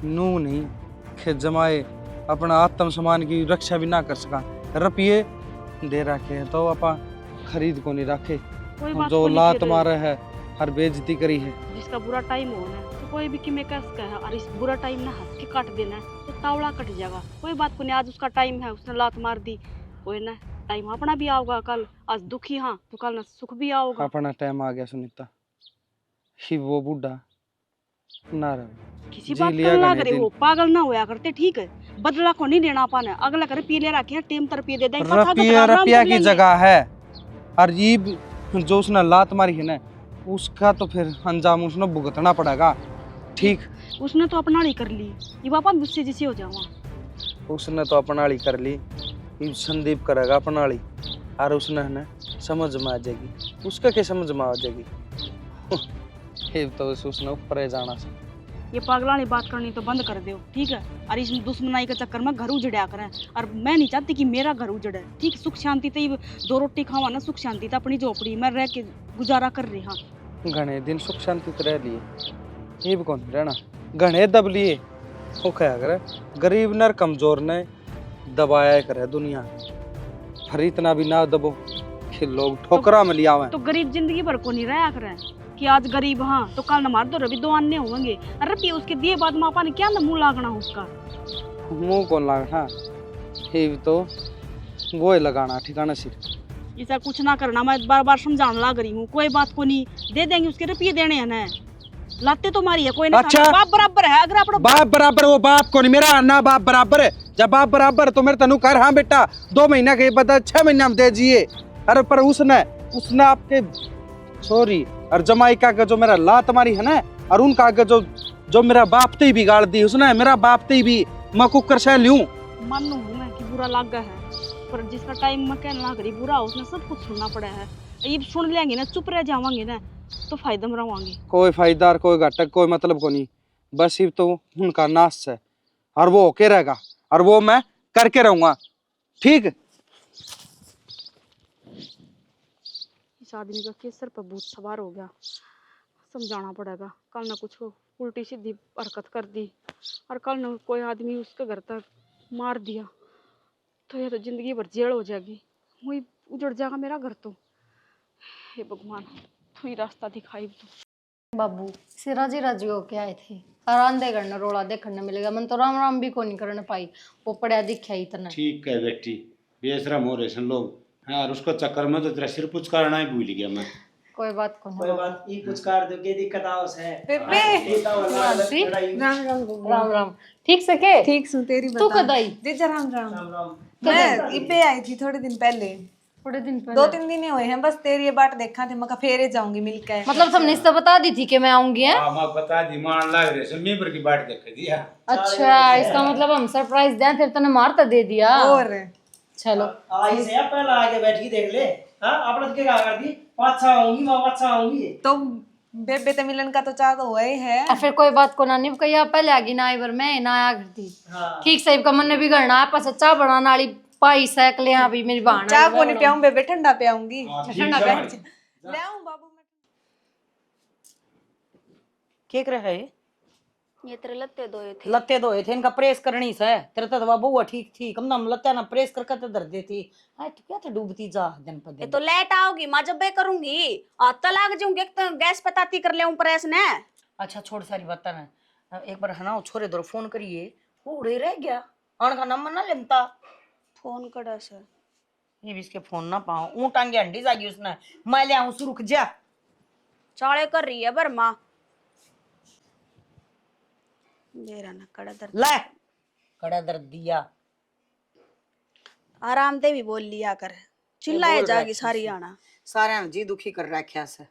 Speaker 6: नू नहीं कि जमाए अपना आत्म सम्मान की रक्षा भी ना कर सका, रुपये दे रखे हैं तो अपा खरीद को नहीं रखे।
Speaker 5: कोई बात
Speaker 6: जो
Speaker 5: को नहीं
Speaker 6: लात
Speaker 5: फिर
Speaker 6: मारे है हर बेइज्जती करी है।
Speaker 5: जिसका बुरा टाइम हो ना तो कोई भी कि मैं कस का है और इस बुरा टाइम ना हंस के काट देना है तो तावड़ा कट जाएगा। कोई बात को नहीं, आज उसका टाइम है, उसने लात मार दी, कोई ना टाइम अपना भी आओगा कल। आज दुखी हाँ तो कल ना सुख भी आओगा।
Speaker 6: अपना टाइम आ गया सुनीता, ही वो बूढ़ा ना रहे
Speaker 5: किसी
Speaker 6: जी
Speaker 5: बात
Speaker 6: लिया
Speaker 5: कर
Speaker 6: गने
Speaker 5: लाग रहे
Speaker 6: दिन।
Speaker 5: हो, पागल ना होया करते, ठीक है? बदला को नहीं देना पाना, अगला कर पी ले रखे हैं, टेम तर पी दे देंगे, पाछा
Speaker 6: रुपया
Speaker 5: आराम
Speaker 6: रुपया
Speaker 5: कर
Speaker 6: की
Speaker 5: लेंगे।
Speaker 6: जगह है और ये जो उसने लात मारी है ना उसका तो फिर अंजाम उसने भुगतना पड़ेगा। ठीक,
Speaker 5: उसने तो अपना ही कर ली, ये पापा गुस्से जैसे हो जावा।
Speaker 6: उसने तो अपना ली कर ली, ये संदीप करेगा अपना ली और उसने है ना समझ में आ जाएगी, उसका क्या समझ में आ जाएगी। ये तो उसने ऊपर ही जाना से।
Speaker 5: ये पागलानी बात करनी तो बंद कर दो, ठीक है? और इस दुश्मनाई के चक्कर में घर उजड़ा करें, और मैं नहीं चाहती कि मेरा घर उजड़े, ठीक? सुख शांति तो दो रोटी खावा ना, सुख शांति तो अपनी झोपड़ी में रह के गुजारा कर रही। हाँ
Speaker 6: घने दिन सुख शांति तो रह लिए, ये भी कौन रहना, घने दब लिए वो क्या करे, गरीब नर कमजोर ने दबाया करे दुनिया, फिर इतना भी ना दबो कि लोग ठोकरा में लिया हुआ।
Speaker 5: तो गरीब जिंदगी भर को नहीं रहा करें कि आज गरीब हाँ तो कल न मार दो, रवि दो अन्य होंगे, अरे रुपये उसके दिए बाद मापा ने क्या ना मुंह लागना उसका।
Speaker 6: मुंह कौन लागना, ये भी तो वो ही लगाना ठिकाना सिर।
Speaker 5: ऐसा कुछ ना करना, मैं बार बार समझाने लग रही हूँ, कोई बात को नहीं, दे देंगे उसके रुपये देने हैं ना, लाते तो मारी है कोई ना।
Speaker 6: अच्छा।
Speaker 5: बाप बराबर है, अगर अपना
Speaker 6: बाप बराबर, वो बाप को नहीं, मेरा ना बाप बराबर है। जब बाप बराबर तो मेरे तनु कर, हाँ बेटा 2 महीना के बता 6 महीना में दे दिए। अरे पर उसने उसने आपके सॉरी और जमाई का जो मेरा लात मारी है ना, और उनका जो मेरा बाप ते ही बिगाड़ दी उसने, मेरा बाप ते ही भी मैं कुकर से लूं।
Speaker 5: मानू हूँ मैं कि बुरा लग गया है, पर जिसका टाइम मैं कहने लग रही बुरा उसने सब कुछ सुनना पड़ा है। ये सुन लेंगे ना, चुप रह जावांगे ना तो फायदा में रवांगे।
Speaker 6: कोई फायदा और कोई घटक कोई मतलब को नहीं, बस सिर्फ तो उनका नाश है और वो होके रहेगा और वो मैं करके रहूंगा, ठीक।
Speaker 5: इस आदमी का किस सर पर भूत सवार हो गया, समझाना पड़ेगा। कल ना कुछ उल्टी सीधी हरकत कर दी और कल ना कोई आदमी उसके घर तक मार दिया तो ये तो जिंदगी भर जेल हो जाएगी, वही उजड़ जाएगा मेरा घर। तो हे भगवान तू ही रास्ता दिखाई तो।
Speaker 1: बाबू से राजी राजी होके आए थे और आंधे करना रोड़ा देखने मिलेगा, मन तो राम राम भी को नहीं करने पाई, वो पड़ा दिखा इतना।
Speaker 7: ठीक है बेटी, बेशरम हो रहे सन लोग हैं, और उसको चक्कर में तो तेरा सिर पुच करना ही भूल गया मैं।
Speaker 1: कोई बात को
Speaker 4: कोई बात ई पुचकार दो के दिक्कत आवस है।
Speaker 8: राम राम
Speaker 1: राम राम, ठीक से के
Speaker 8: ठीक सु तेरी
Speaker 1: तू
Speaker 8: बता।
Speaker 1: कद आई?
Speaker 8: जीजा राम राम।
Speaker 4: राम राम।
Speaker 8: मैं इबे आई थी थोड़े दिन पहले,
Speaker 1: थोड़े दिन पहले
Speaker 8: 2-3 दिन ही हुए हैं बस, तेरी ये बाट देखा थे, मैं फेरे जाऊंगी मिलके।
Speaker 1: मतलब तुमने इससे बता दी थी कि मैं आऊंगी हैं?
Speaker 7: हां, मैं बता दी, मान लग रहे से मैं पर की बाट देख दिया।
Speaker 1: अच्छा इसका मतलब हम सरप्राइज दें, फिर तूने मारता दे दिया।
Speaker 8: और
Speaker 1: चलो
Speaker 4: आई से पहले आके बैठ के देख ले। हां अपना के क्या कर दी, पाछा आऊंगी मैं, पाछा आऊंगी
Speaker 8: तो बेबे ते मिलन का तो चाह तो हुआ ही है।
Speaker 1: और फिर कोई बात को ना नहीं कही, आप पहले आगी ना आई बार मैं ना आया करती। ठीक सही का मन ने बिगड़ना है, पर सच्चा बनाना वाली पाई साइकिल यहाँ भी मेरी बहन
Speaker 8: चाह को नहीं पियाऊं बेबे, ठंडा पियाऊंगी।
Speaker 1: ठंडा बैठ
Speaker 8: ले आऊं बाबू मैं।
Speaker 2: क्या कर रहा है?
Speaker 3: ये तेरे लत्ते धोए थे।
Speaker 2: लत्ते धोए थे, इनका प्रेस करनी से तेरे तो दवा बहुआ ठीक थी, कम ना लत्ते ना प्रेस करके तो दर्द देती। हां तो क्या तो डूबती जा दिन पर
Speaker 3: ये
Speaker 2: दिन।
Speaker 3: तो लेट आओगी माँ, जब बे करूंगी आ तो लाग जाऊंगी, एक तो गैस पताती कर ले प्रेस ने।
Speaker 2: अच्छा छोड़ सारी बात ना, एक बार है ना छोरे दो फोन करिए, वो उड़े रह गया, आन का नंबर ना लेता।
Speaker 3: फोन कड़ा सर,
Speaker 2: ये भी इसके फोन ना पाऊं, ऊं टांगे अंडी जागी उसने, मैं ले आऊं रुक जा।
Speaker 3: चाले कर रही है बर्मा मेरा ना कड़ा दर्द।
Speaker 2: ले कड़ा दर्द दिया,
Speaker 3: आराम दे भी बोल लिया कर, चिल्लाए जागी सारी आना।
Speaker 2: सारे जी दुखी कर रखा से।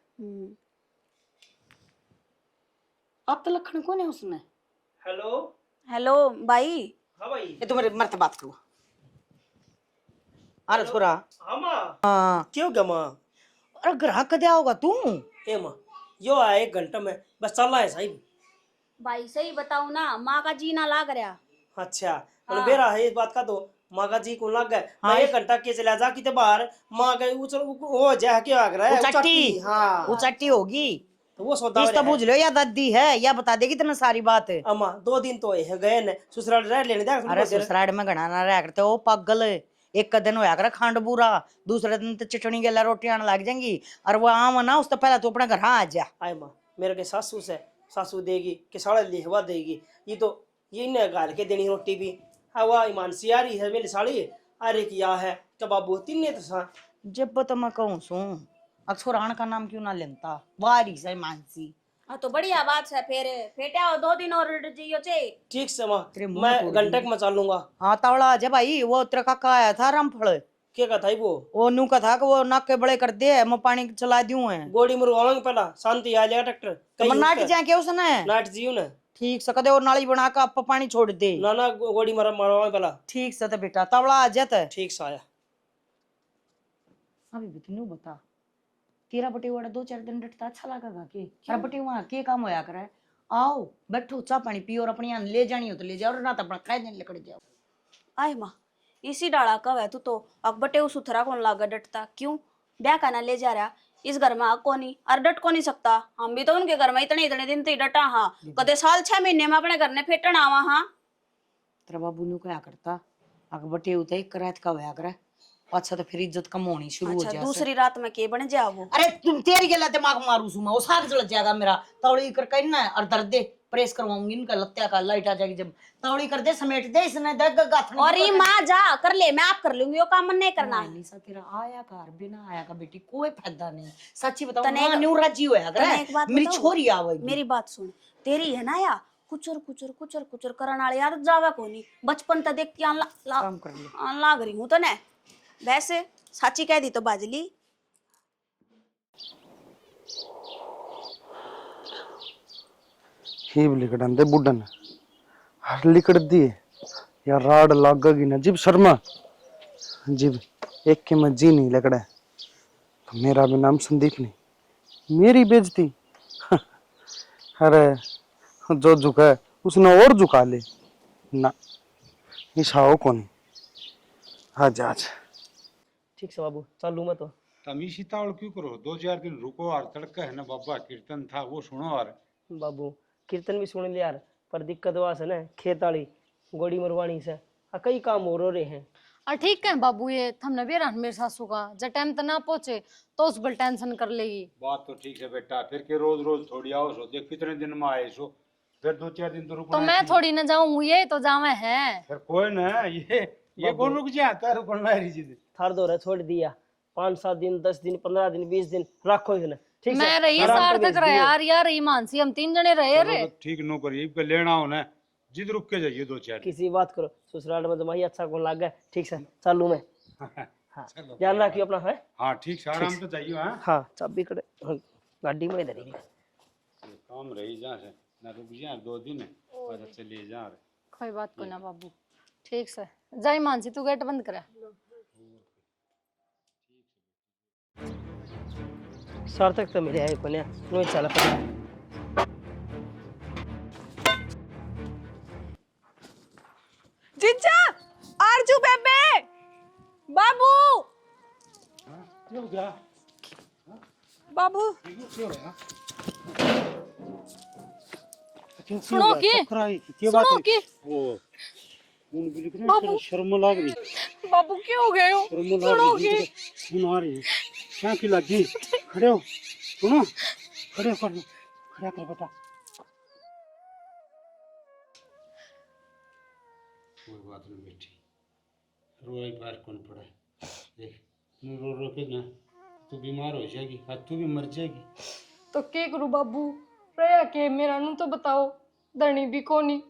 Speaker 2: अब तो लखन कौन है उसने?
Speaker 4: हेलो
Speaker 3: हेलो भाई।
Speaker 4: हां भाई।
Speaker 2: ये तुम्हारे मर्द बात करो। अरे छोरा
Speaker 4: हाँ माँ
Speaker 2: हाँ
Speaker 4: क्यों क्या माँ?
Speaker 2: अरे ग्राहक कदे आओगा तू
Speaker 4: ए माँ यो आया 1 घंटा में बस चल रहा है साहिब।
Speaker 3: भाई सही बताऊं ना, माँ का जीना लाग रहा।
Speaker 4: अच्छा मतलब बेरा है इस बात का तो माँ का जी को लग गए।
Speaker 2: हाँ,
Speaker 4: मैं 1 घंटा के चला जा किते बाहर माँ का उचल हो जा के आग रहा है
Speaker 2: उचट्टी
Speaker 4: हाँ
Speaker 2: उचट्टी होगी
Speaker 4: तो वो सौदा
Speaker 2: इस तो बुझ लो या दादी है या बता देगी तेने सारी बात
Speaker 4: अम्मा 2 दिन तो है गए ने ससुराल रह लेने दे
Speaker 2: अरे ससुराल में घना ना रहा करते ओ पागल एक दिन होया कर खांड बूरा दूसरे दिन तो चटनी गला रोटी आने लग जाएंगी और वो आम ना उस तो पहले तो अपने घर आ जा
Speaker 4: आए माँ मेरे के सासू से सासू देगी कि साड़ा लिहवा देगी ये इन्हें गाल के देनी रोटी भी हवा ईमान सी आ रही है मेरी साड़ी अरे किया है क्या बाबू तीन तो सा
Speaker 2: जब तो मैं कहूँ सू अक्षराण का नाम क्यों ना लेता वारी से मानसी
Speaker 3: हाँ तो बढ़िया बात है। फिर फेटा हो 2 दिन और जियो चे।
Speaker 4: ठीक से माँ
Speaker 2: तेरे मुंह
Speaker 4: मैं
Speaker 2: तोड़
Speaker 4: घंटे में चल लूंगा।
Speaker 2: हाँ तवड़ा आजा भाई वो तेरा काका आया था रामफल
Speaker 4: क्या कथा है
Speaker 2: वो नू का था कि वो नाक के बड़े कर दे मैं पानी चला दूं है
Speaker 4: गोड़ी मुरवाएंगे पहला शांति आ जाएगा ट्रैक्टर
Speaker 2: तो मैं नाट जाके उसने
Speaker 4: नाट जीव ने
Speaker 2: ठीक से कदे और नाली बना के आप पानी छोड़ दे
Speaker 4: ना ना गोड़ी मरवाएंगे पहला
Speaker 2: ठीक से तो बेटा तवड़ा आ जाता
Speaker 4: ठीक से आया।
Speaker 2: अभी भी तू बता तेरा बटे वाला 2-4 दिन डटता अच्छा लगेगा के अरे बटे वहां के काम होया करे आओ बैठो चाह पानी पियो और अपनी ले जानी हो तो ले जाओ और ना तो अपना खाए दिन लकड़ जाओ
Speaker 3: आए माँ इसी डाला कव है तू तो अकबटे उस उथरा कौन लागा डटता क्यों ब्याह का ना ले जा रहा इस घर में आग कोनी और डट को नहीं सकता। हम भी तो उनके घर में इतने इतने दिन से डटा हाँ कदे साल 6 महीने में अपने घर ने फेटन आवा हाँ।
Speaker 2: तेरा बाबू नु क्या करता अग बटे उते एक रात का होया करे अच्छा तो फिर इज्जत कम होनी शुरू हो
Speaker 3: अच्छा
Speaker 2: जाए
Speaker 3: दूसरी रात में के बन जाओ वो।
Speaker 2: अरे तुम तेरी गला दिमाग मारू सू मैं वो साग जल जाएगा मेरा तौड़ी कर कहना है और दर्द दे प्रेस करवाऊंगी इनका लत्या का लाइट आ जाएगी जब तौड़ी कर दे समेट दे इसने दग गाथन
Speaker 3: और ये माँ जा कर ले मैं आप कर लूंगी वो काम मन नहीं करना।
Speaker 2: निशा तेरा आया कर बिना आया का बेटी कोई फायदा नहीं सच्ची बताऊं
Speaker 3: तने
Speaker 2: मां न्यू राजी होया
Speaker 3: तने
Speaker 2: करे
Speaker 3: एक बात
Speaker 2: मेरी
Speaker 3: बताऊं?
Speaker 2: छोरी आवेगी
Speaker 3: मेरी बात सुन तेरी है ना या कुचर कुचर कुचर कुचर करन वाली आदत जावे कोनी बचपन तक देखती
Speaker 2: काम कर ले
Speaker 3: आन लाग रही हूं तो ने वैसे साची कह दी तो बाजली।
Speaker 6: ही लिकड़न दे बुढ़न हर लिकड़ दिए यार राड लागेगी ना जिब शर्मा जिब एक के में जी नहीं लकड़ा तो मेरा भी नाम संदीप नहीं मेरी बेइज्जती अरे जो झुका है उसने और झुका ले ना ईशाओ को नहीं आज आज
Speaker 4: ठीक से बाबू चलू मैं तो
Speaker 7: तुम इसी तावड़ क्यों करो 2-4 दिन रुको और तड़का है ना बाबा कीर्तन था वो सुनो और
Speaker 4: बाबू कीर्तन भी सुन लिया यार पर दिक्कत वहां से ना खेत वाली गोड़ी मरवानी से कई काम हो रहे हैं।
Speaker 1: और ठीक है बाबू ये हमने भी रहन मेरे सासू का जब टाइम तक ना पहुंचे तो उस बल टेंशन कर लेगी।
Speaker 7: बात तो ठीक है बेटा फिर के रोज रोज थोड़ी आओ सो देख कितने दिन में आए सो फिर 2-4 दिन तो
Speaker 1: तो
Speaker 7: रुकना
Speaker 1: मैं थोड़ी ना जाऊं ये तो जावे है
Speaker 7: फिर कोई ना ये कौन रुक जाता है रुकना है जी
Speaker 4: थार दो रहा छोड़ दिया 5-7 दिन 10 दिन 15 दिन 20 दिन रखो इसने ठीक से
Speaker 1: मैं रही
Speaker 4: आराम से
Speaker 1: सार्थक
Speaker 4: भेज
Speaker 1: रहे
Speaker 4: दियो।
Speaker 1: यार यार रही मानसी हम 3 जने रहे रे
Speaker 7: ठीक नो करिए पे लेना हो ना जिद रुक के जाइए 2-4 दिन
Speaker 4: किसी बात करो ससुराल में तो वही अच्छा कौन लग गया ठीक से चालू मैं हाँ
Speaker 7: चलो
Speaker 4: ध्यान रखियो अपना है
Speaker 7: हाँ ठीक से आराम से जाइए हाँ
Speaker 4: हाँ चाबी कड़े गाड़ी में इधर ही
Speaker 7: काम रही जा से ना रुक जा 2 दिन बाद चले जा
Speaker 1: कोई बात को ना बाबू ठीक से जाई मानसी तू गेट बंद करे
Speaker 4: सार्थक तो मिले है कोने नो चला पड़ा
Speaker 8: जीजा आरजू बेबे बाबू
Speaker 7: क्यों गया
Speaker 8: बाबू
Speaker 1: सुनो की सुनो की
Speaker 7: वो उन बिल्कुल शर्म लग रही
Speaker 1: बाबू क्यों हो गए हो
Speaker 7: शर्म
Speaker 1: सुनो
Speaker 7: लग
Speaker 1: की
Speaker 7: रही सुना रही क्या की लगी खड़े हो सुनो खड़े कर खड़ा कर बेटा कोई बात नहीं बेटी रोई बार कौन पड़ा देख तू रो रो के ना तू बीमार हो जाएगी आज तू भी मर जाएगी
Speaker 1: तो के करूं बाबू रया के मेरा नु तो बताओ धनी भी कोनी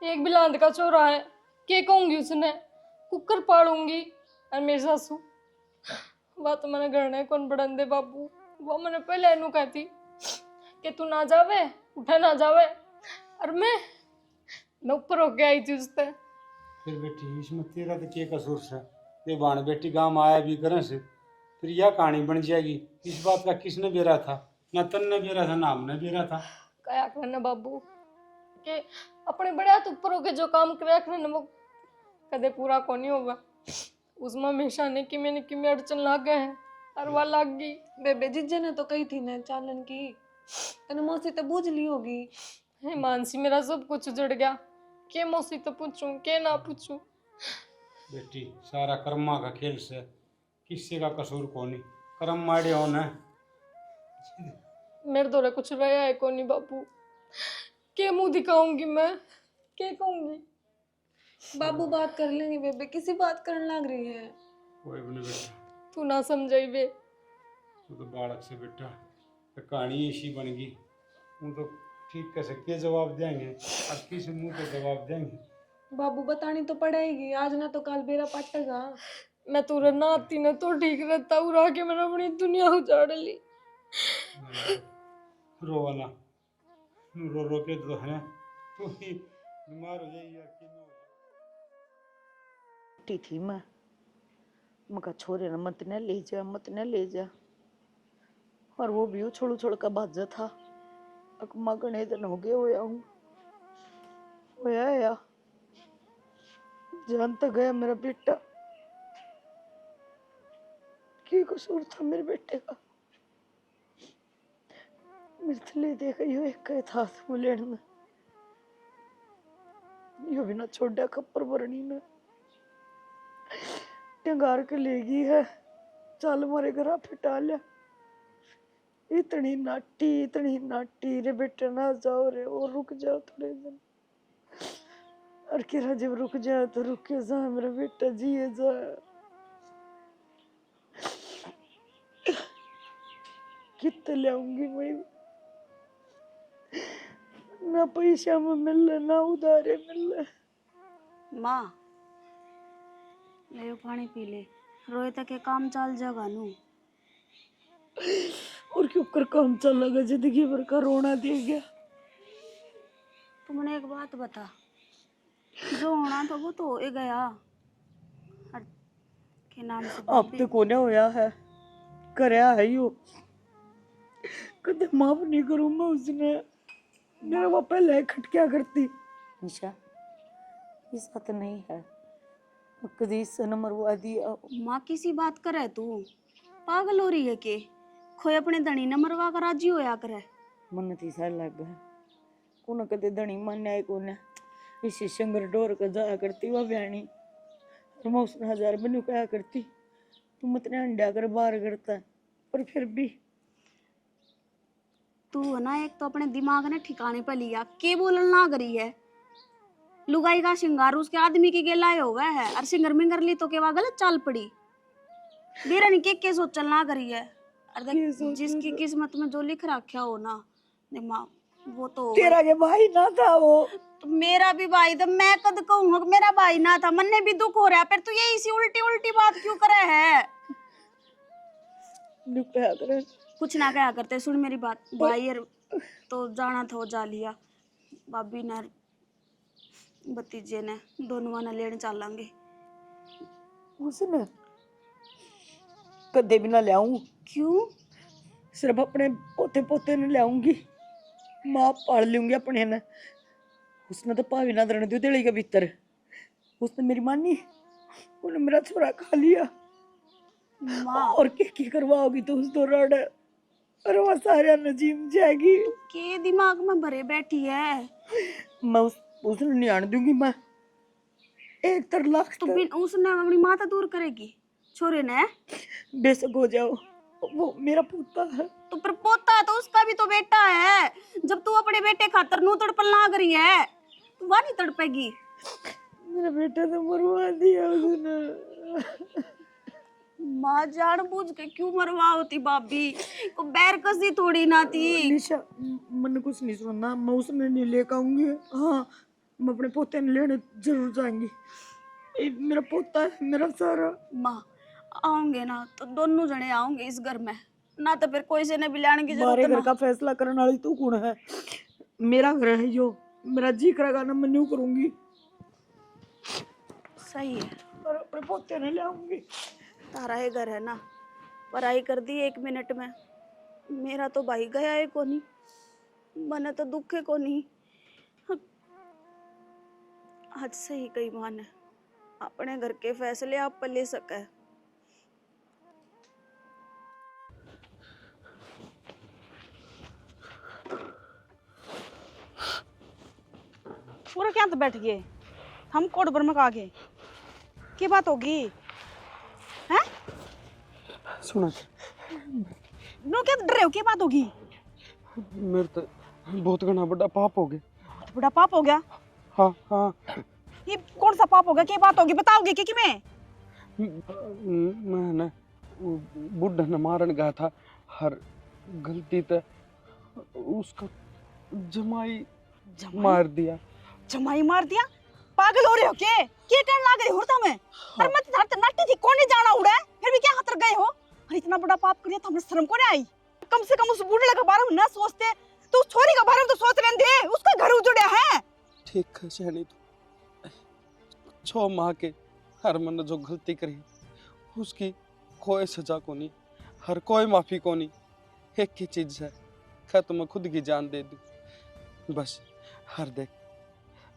Speaker 1: एक बिलांद का चोरा है के कहूंगी उसने कुकर पाड़ूंगी और मेरी सासू वह तो मैंने घर ने कौन बढ़न दे बाबू वो मैंने पहले एनू कहती कि तू ना जावे उठा ना जावे और मैं ऊपर होके आई थी उससे
Speaker 7: फिर बेटी इसमें तेरा तो क्या कसूर है ये बाण बेटी गांव में आया भी करें से फिर यह कहानी बन जाएगी। इस बात का किसने बेरा था? ना तन ने बेरा था ना हमने बेरा था।
Speaker 1: कया करना बाबू के अपने बड़े हाथ ऊपर होके जो काम कराया करना वो कदे पूरा को नहीं होगा। उसमें हमेशा ने कि में अड़चन लाग गए हैं और वह लाग गई।
Speaker 8: बेबे जीजे ने तो कही थी ना चालन की, तने मौसी तो बूझ ली होगी।
Speaker 1: हे मानसी मेरा सब कुछ उजड़ गया। के मौसी तो पूछूं के ना पूछूं।
Speaker 7: बेटी सारा कर्मा का खेल से किसी का कसूर को नहीं, कर्म माड़े हो न।
Speaker 1: मेरे दौरे कुछ रहा है को नहीं बाबू। के मुंह दिखाऊंगी मैं, के कहूंगी?
Speaker 8: बाबू बात कर लेंगे बेबे, किसी बात करने लग रही है।
Speaker 7: कोई भी नहीं बेटा,
Speaker 1: तू ना समझाई बे।
Speaker 7: तू तो बालक से बेटा तो कहानी ऐसी बन गई। वो तो ठीक कैसे के जवाब देंगे और किस मुंह पे जवाब देंगे?
Speaker 8: बाबू बतानी तो पड़ेगी, आज ना तो कल बेरा पटेगा।
Speaker 1: मैं तू ना आती ना तो ठीक रहता। उड़ा के मैंने अपनी दुनिया उजाड़ ली।
Speaker 7: रो ना, रो रो के तो है तू ही बीमार हो जाएगी यार। कि
Speaker 2: टी थी मैं मका छोरे न मत न ले जा, मत न ले जा। और वो भी उछड़ उछड़ का बाजा था। अकमा गणे दिन हो गए होया हूँ, होया या जान तक गया मेरा बेटा। की कसूर था मेरे बेटे का? मेरे थले देखा यो एक कहे था मुलेण में यो भी ना छोड़ा खप्पर भरनी में टंगार के लेगी है। चल मारे घर फिटा लिया। इतनी नाटी रे बेटे ना जाओ रे, और रुक जाओ थोड़े दिन। और किरा जब रुक जाए तो रुके जा मेरा बेटा, जिए जा। कितने लाऊंगी मैं? ना पैसा में मिल ना उधारे मिल।
Speaker 3: माँ ले पानी पी ले, रोए तक के काम चल जाएगा नू।
Speaker 2: और क्यों कर काम चल लगा, जिंदगी भर का रोना दे गया।
Speaker 3: तू मैंने एक बात बता, जो होना था वो तो हो ही गया। और के नाम से
Speaker 2: अब तो कोने होया है, करया है यो। कदे माफ नहीं करूं मैं उसने। मेरा वो पहले खटक्या करती। निशा ये बात नहीं है, कदी सन मरवा दिया।
Speaker 3: माँ किसी बात करे तू पागल हो रही है के? खोए अपने धनी न मरवा कर राजी होया करे।
Speaker 2: मन थी सा लग है कोना कदे धनी मान्या है कोने। इसी शंगर डोर का जाया करती वह बयानी। और मैं उसने 1000 बनू कहा करती तुम इतने अंडा कर बाहर करता है। पर फिर भी
Speaker 3: तू ना एक तो अपने दिमाग ने ठिकाने पर लिया, के बोलन ना करी है। लुगाई का श्रृंगार उसके आदमी की गेलाए हो गया है, और सिंगर मिंगर ली तो केवा गलत चाल पड़ी। बेरन के सोचल ना करी है। और देख जिसकी किस्मत में जो लिख रखा हो ना दिमाग वो तो
Speaker 2: तेरा के भाई ना था वो।
Speaker 3: तो मेरा भी भाई था। मैं कद कहूंगा मेरा भाई ना था? मन भी दुख हो रहा है। फिर तू ये इसी उल्टी उल्टी बात क्यों करे है? कुछ ना कहा करते, सुन मेरी बात। भाई यार तो जाना था वो जा लिया। भाभी ने भतीजे ने दोनों ने लेने चलेंगे।
Speaker 2: उसने कदे भी ना लाऊं।
Speaker 3: क्यों?
Speaker 2: सिर्फ अपने पोते पोते ने लाऊंगी। माँ पाल लूंगी अपने ने। उसने तो भावी ना दरण दी दिली के भीतर। उसने मेरी मानी, उन्हें मेरा छोरा खा लिया।
Speaker 3: माँ
Speaker 2: और क्या करवाओगी तो उस दौरान? अरे वो सारे नजीम जाएगी।
Speaker 3: के दिमाग में भरे बैठी है।
Speaker 2: मैं उसने नहीं आने दूंगी। मैं 1 लाख
Speaker 3: तो बिन उसने अपनी माता दूर करेगी छोरे ने।
Speaker 2: बेशक हो जाओ, वो मेरा पोता है।
Speaker 3: तो पर पोता तो उसका भी तो बेटा है। जब तू अपने बेटे खातर नू तड़पल ना करी है तू वह नहीं तड़पेगी।
Speaker 2: मेरा बेटा तो मरवा दिया उसने।
Speaker 3: माँ जान बूझ के क्यों मरवा होती? भाभी को बैर कसी थोड़ी ना थी।
Speaker 2: निशा मैंने कुछ नहीं सुना। मैं उसने नहीं लेकर आऊंगी। हाँ मैं अपने पोते ने लेने जरूर जाएंगी। मेरा पोता है मेरा सारा।
Speaker 3: माँ आऊंगे ना तो दोनों जने आऊंगे इस घर में, ना तो फिर कोई से ने भी लाने की
Speaker 2: हमारे
Speaker 3: जरूरत
Speaker 2: घर का फैसला करने वाली तू कौन है? मेरा घर है जो मेरा जी करेगा ना मैं न्यू करूंगी।
Speaker 3: सही है।
Speaker 5: और अपने पोते ने ले आऊंगी।
Speaker 3: तारा ही घर है ना, पढ़ाई कर दी 1 मिनट में। मेरा तो भाई गया है कोनी, मने तो दुख है कोनी। आज से ही कई मान है, अपने घर के फैसले आप पर ले सके।
Speaker 5: पूरा क्या तो बैठ गए हम कोड पर में आगे की बात होगी हैं?
Speaker 6: सुना
Speaker 5: नो क्या डर रहे हो, की बात होगी?
Speaker 6: मेरे तो बहुत घना बड़ा पाप हो गया।
Speaker 5: बहुत बड़ा पाप हो गया?
Speaker 6: हाँ हाँ।
Speaker 5: ये कौन सा पाप हो गया, की बात होगी बताओगे कि मैं?
Speaker 6: मैं ना वो बुढ़ा ने मारन गया था, हर गलती ते उसका जमाई मार दिया।
Speaker 5: जमाई मार दिया? पागल हो रहे हो के करने लग रहे हो तुम्हें? अरे मत धर तो नाटी थी, कौन जाना उड़ा है, फिर भी क्या खतर गए हो? अरे इतना बड़ा पाप कर दिया तो हमें शर्म को नहीं आई? कम से कम उस बूढ़े के बारे में ना सोचते, तो उस छोरी के बारे में तो सोच रहे थे, उसका घर उजड़या है।
Speaker 6: ठीक है शहनी, तो 6 माह के हर मन जो गलती करी उसकी कोई सजा को नहीं, हर कोई माफी को नहीं। एक ही चीज है, क्या तुम्हें खुद की जान दे दूं बस। हर देख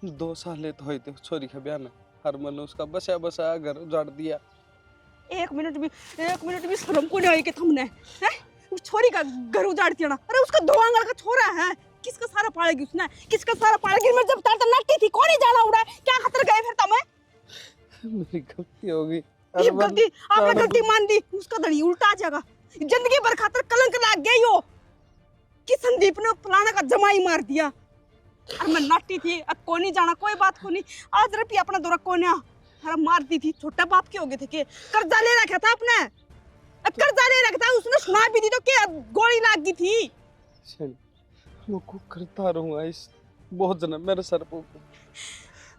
Speaker 6: 2 साल तो हुए थे छोरी के ब्याह में, हर मन उसका बसा बसा घर उजाड़ दिया।
Speaker 5: 1 मिनट भी शर्म को नहीं आई कि तुमने हैं? उस छोरी का घर उजाड़ दिया ना। अरे उसका 2 आंगन का छोरा है, किसका सारा पालेगी उसने, किसका सारा पालेगी? मैं जब तार नाटी थी, कौन ही जाना उड़ा है, क्या खतर गए फिर तुम्हें?
Speaker 6: मेरी गलती होगी।
Speaker 5: ये गलती आपने गलती मान दी, उसका धड़ी उल्टा आ जाएगा। जिंदगी भर खातर कलंक लग गई हो कि संदीप ने फलाना का जमाई मार दिया। अरे मैं नाटी थी, अब कौन नहीं जाना, कोई बात को नहीं। आज रपी अपना दौरा कोन्या अरे मार दी थी, छोटा बाप के हो गए थे के कर्जा ले रखा था अपने, अब कर्जा ले रखा था, उसने सुना भी दी तो क्या गोली लाग गई थी।
Speaker 6: मैं को करता रहूंगा इस बहुत जना मेरे सर पर,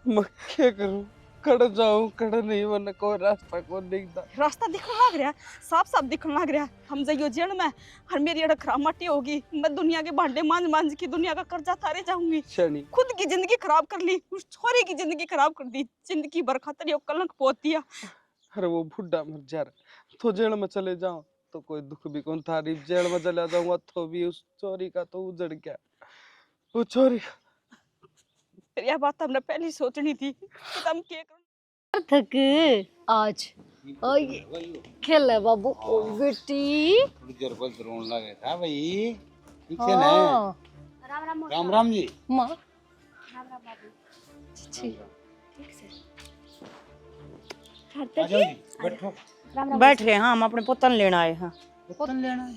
Speaker 6: मैं क्या करूं, कड़ जाऊं कड़ नहीं, वरना कोई रास्ता को दिखता।
Speaker 5: रास्ता दिखने लग रहा, साफ साफ दिखने लग रहा। हम जाइयो जेल में और मेरी अड़क खराब माटी होगी, मैं दुनिया के भांडे मांझ की दुनिया का कर्जा तारे जाऊंगी।
Speaker 6: शनि
Speaker 5: खुद की जिंदगी खराब कर ली, उस छोरी की जिंदगी खराब कर दी, जिंदगी भर खातर ये कलंक पोत दिया।
Speaker 6: अरे वो बुढ़ा मर जा रहा तो जेल में चले जाओ तो कोई दुख भी कौन था, जेल में चला जाऊंगा तो भी उस चोरी का तो उजड़ गया, वो चोरी का।
Speaker 5: फिर यह बात हमने पहले सोचनी थी कि हम क्या करूं।
Speaker 1: थक आज खेल है बाबू। ओ बेटी
Speaker 7: थोड़ी देर बाद रोने लगे था भाई। ठीक है
Speaker 1: हाँ।
Speaker 7: ना?
Speaker 3: राम राम
Speaker 7: राम राम जी।
Speaker 1: माँ
Speaker 3: राम राम बाबू।
Speaker 1: ठीक
Speaker 3: ठीक से
Speaker 7: आ जाओ जी, बैठो।
Speaker 2: बैठ रहे हैं, हाँ हम अपने पोतन लेना आए हैं।
Speaker 7: पत्तन लेना है?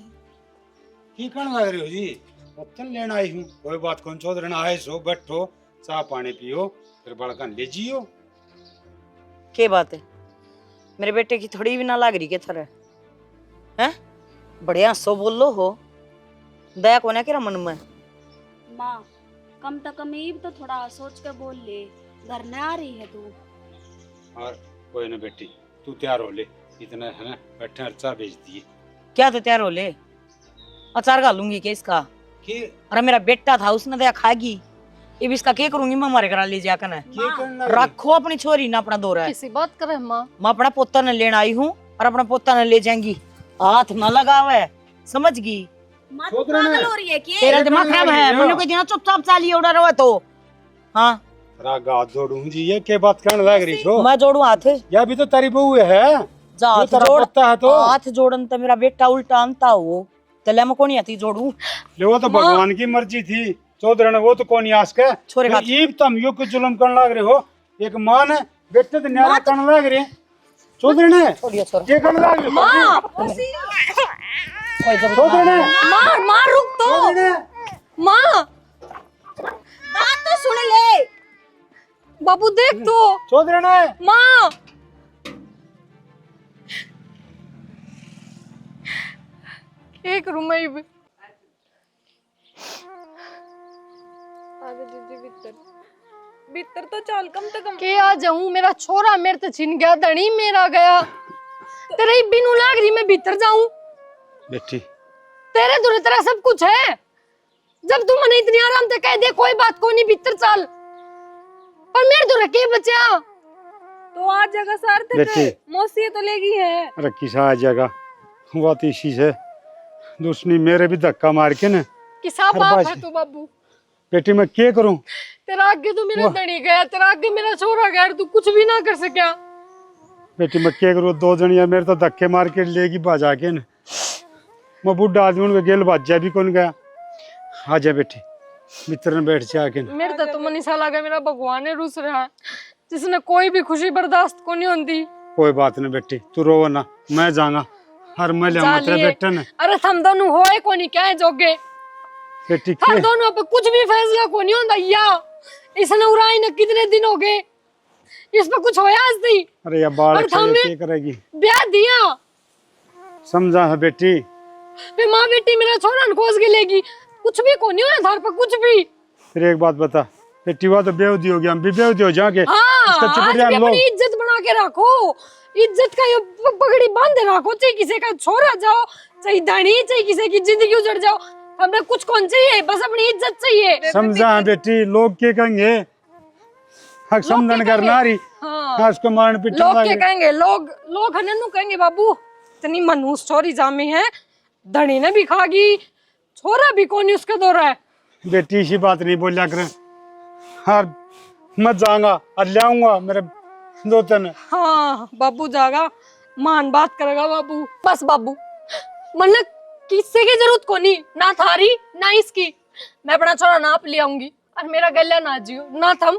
Speaker 7: की करने लग रहे हो जी? पत्तन लेना आई हूँ, कोई बात कौन चौधरी आए सो, बैठो चाय पानी पियो, फिर बड़कन ले जियो।
Speaker 2: के बात है, मेरे बेटे की थोड़ी भी ना लाग रही के थर है? बढ़िया सो बोल लो हो, दया को ना करा मन में।
Speaker 3: माँ कम तो कम ईब तो थोड़ा सोच के बोल ले, घर में आ रही है तू।
Speaker 7: और कोई ना बेटी, तू तैयार हो ले, इतना है ना, बैठे अर्चा भेज दिए।
Speaker 2: क्या तो तैयार हो ले, अचार घालूंगी क्या इसका?
Speaker 7: के
Speaker 2: अरे मेरा बेटा था, उसने दया खाएगी, अब इसका क्या करूंगी मैं? हमारे घर ले जाकर ना
Speaker 7: के करना है?
Speaker 2: रखो अपनी छोरी ना अपना दौरा है।
Speaker 1: किसी बात करे माँ।
Speaker 2: मैं अपना पोता ने लेना आई हूँ और अपना पोता ने ले जाएंगी, हाथ न लगावे, समझ गई?
Speaker 3: माँ
Speaker 7: सोच रहे हैं।
Speaker 3: हो रही है कि
Speaker 2: तेरा दिमाग खराब है, मैंने कोई दिन चुपचाप चाली उड़ा रहा तो। हाँ
Speaker 7: रागा जोड़ूं जी, ये के बात करने लग रही छो?
Speaker 2: मैं जोड़ू हाथ,
Speaker 7: या भी तो तारी बहू है,
Speaker 2: जा
Speaker 7: जो
Speaker 2: हाथ
Speaker 7: तेरा
Speaker 2: जोड़,
Speaker 7: पत्ता है तो
Speaker 2: हाथ जोड़न तो मेरा बेटा उल्टा अंता हो, तले में कौन आती जोड़ू?
Speaker 7: ले, वो तो भगवान की मर्जी थी चौधरी ने, वो तो कौन आस के
Speaker 2: छोरे
Speaker 7: फिर
Speaker 2: हाथ।
Speaker 7: ईब तुम यो कुछ जुल्म करने लग रहे हो। एक मां ने बेटे तो न्यारा करने लग रहे चौधरी ने,
Speaker 2: छोड़िए छोड़,
Speaker 7: ये करने लग रहे
Speaker 2: कोई जरूरत
Speaker 7: चौधरी ने,
Speaker 1: माँ माँ रुक तो
Speaker 7: चौधरी ने।
Speaker 1: माँ,
Speaker 3: बात तो सुन ले।
Speaker 1: बाबू देख तो
Speaker 7: चौधरी ने
Speaker 1: माँ। एक रूम में
Speaker 8: आगे दीदी भीतर भीतर तो चल कम से कम।
Speaker 1: के आ जाऊं, मेरा छोरा मेरे तो छिन गया, धनी मेरा गया, तेरे ही बिनु लाग रही मैं भीतर जाऊं?
Speaker 7: बेटी
Speaker 1: तेरे दूर तेरा सब कुछ है, जब तू मने इतनी आराम से कह दे कोई बात को नहीं भीतर चल, पर मेरे दूर के बचा।
Speaker 8: तो आज जाएगा सार्थक
Speaker 7: बेटी।
Speaker 8: मौसी तो लेगी है।
Speaker 7: अरे किसा आ जाएगा हुआ तो इसी से दूसरी मेरे भी धक्का मार के न
Speaker 1: किसा
Speaker 7: हर
Speaker 1: बाप
Speaker 7: बात-
Speaker 1: है तू बाबू?
Speaker 7: बेटी मैं क्या करूं?
Speaker 1: तेरा आगे तो मेरा धनी गया, तेरा आगे मेरा छोरा गया, तू कुछ भी ना कर सका।
Speaker 7: बेटी मैं क्या करूं? दो जनिया मेरे तो धक्के मार के लेगी बाजा के न मैं बुढ़ा आदमी उनके गेल बाजा भी कौन गया। आ जा बेटी मित्र ने बैठ जा के न।
Speaker 1: मेरे तो मन ऐसा लगा मेरा भगवान है रुस रहा है, जिसने कोई भी खुशी बर्दाश्त को नहीं होती।
Speaker 7: कोई बात नहीं बेटी तू रो ना, मैं जाऊंगा हर मैं लिया तेरे
Speaker 1: जालिए।
Speaker 7: बेटे ने।
Speaker 1: अरे थम दोनों होए को नहीं क्या है जोगे,
Speaker 7: बेटी
Speaker 1: हम
Speaker 7: के
Speaker 1: दोनों पे कुछ भी फैसला को नहीं होता या इसने उड़ाई ने कितने दिन हो गए, इस पे कुछ होया आज नहीं।
Speaker 7: अरे यार बाल
Speaker 1: और थमने-
Speaker 7: क्या करेगी?
Speaker 1: ब्याह दिया
Speaker 7: समझा है बेटी।
Speaker 1: फिर माँ बेटी मेरा छोरा न खोज के लेगी, कुछ भी को नहीं होया धार पर कुछ भी।
Speaker 7: फिर एक बात बता बेटी हुआ तो बेहूदी हो गया, हम भी बेहूदी हो जाके
Speaker 1: हाँ
Speaker 7: इसका
Speaker 1: आज
Speaker 7: चुपड़िया
Speaker 1: भी
Speaker 7: लो।
Speaker 1: अपनी इज्जत बना के रखो, इज्जत का ये पगड़ी बांधे रखो, चाहे किसी का छोरा जाओ, चाहे धनी, चाहे किसी की जिंदगी उजड़ जाओ, हमें कुछ कौन चाहिए, बस अपनी इज्जत चाहिए।
Speaker 7: समझा है बेटी, लोग क्या कहेंगे? हक समझन कर नारी
Speaker 1: हाँ
Speaker 7: उसको मारन
Speaker 1: लोग
Speaker 7: पिटन
Speaker 1: क्या कहेंगे, लोग हननु कहेंगे बाबू इतनी मनहूस छोरी जामी है, धनी ने भी खागी, छोरा भी कौन उसके दो रहा है।
Speaker 7: बेटी इसी बात नहीं बोलिया कर। हाँ मैं जाऊंगा और ले आऊंगा मेरे दो तन।
Speaker 1: हाँ बाबू जागा, मान बात करेगा बाबू, बस बाबू मतलब किससे की जरूरत को नहीं, ना थारी ना इसकी। मैं अपना छोरा नाप ले आऊंगी और मेरा गला ना जियो, ना थम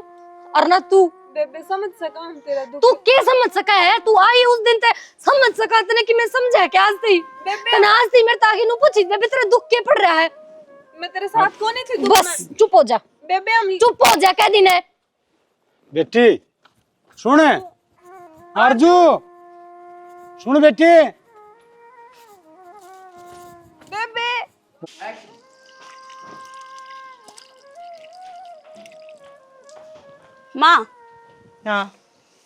Speaker 1: और ना तू।
Speaker 8: बेबे समझ सका हम तेरा दुख।
Speaker 1: तू क्या समझ सका है? तू आई उस दिन ते समझ सका तने कि मैं समझा क्या आज थी तने आज थी मेरे ताकि नु पूछी बेबे तेरा दुख के पड़ रहा है।
Speaker 8: मैं तेरे साथ कौन थी दुख
Speaker 1: बस
Speaker 8: में?
Speaker 1: चुप हो जा,
Speaker 8: बेबे हम
Speaker 1: चुप हो जा, कह दिन है।
Speaker 7: बेटी सुन आरजू, सुन बेटी।
Speaker 8: बेबे
Speaker 3: माँ
Speaker 2: हाँ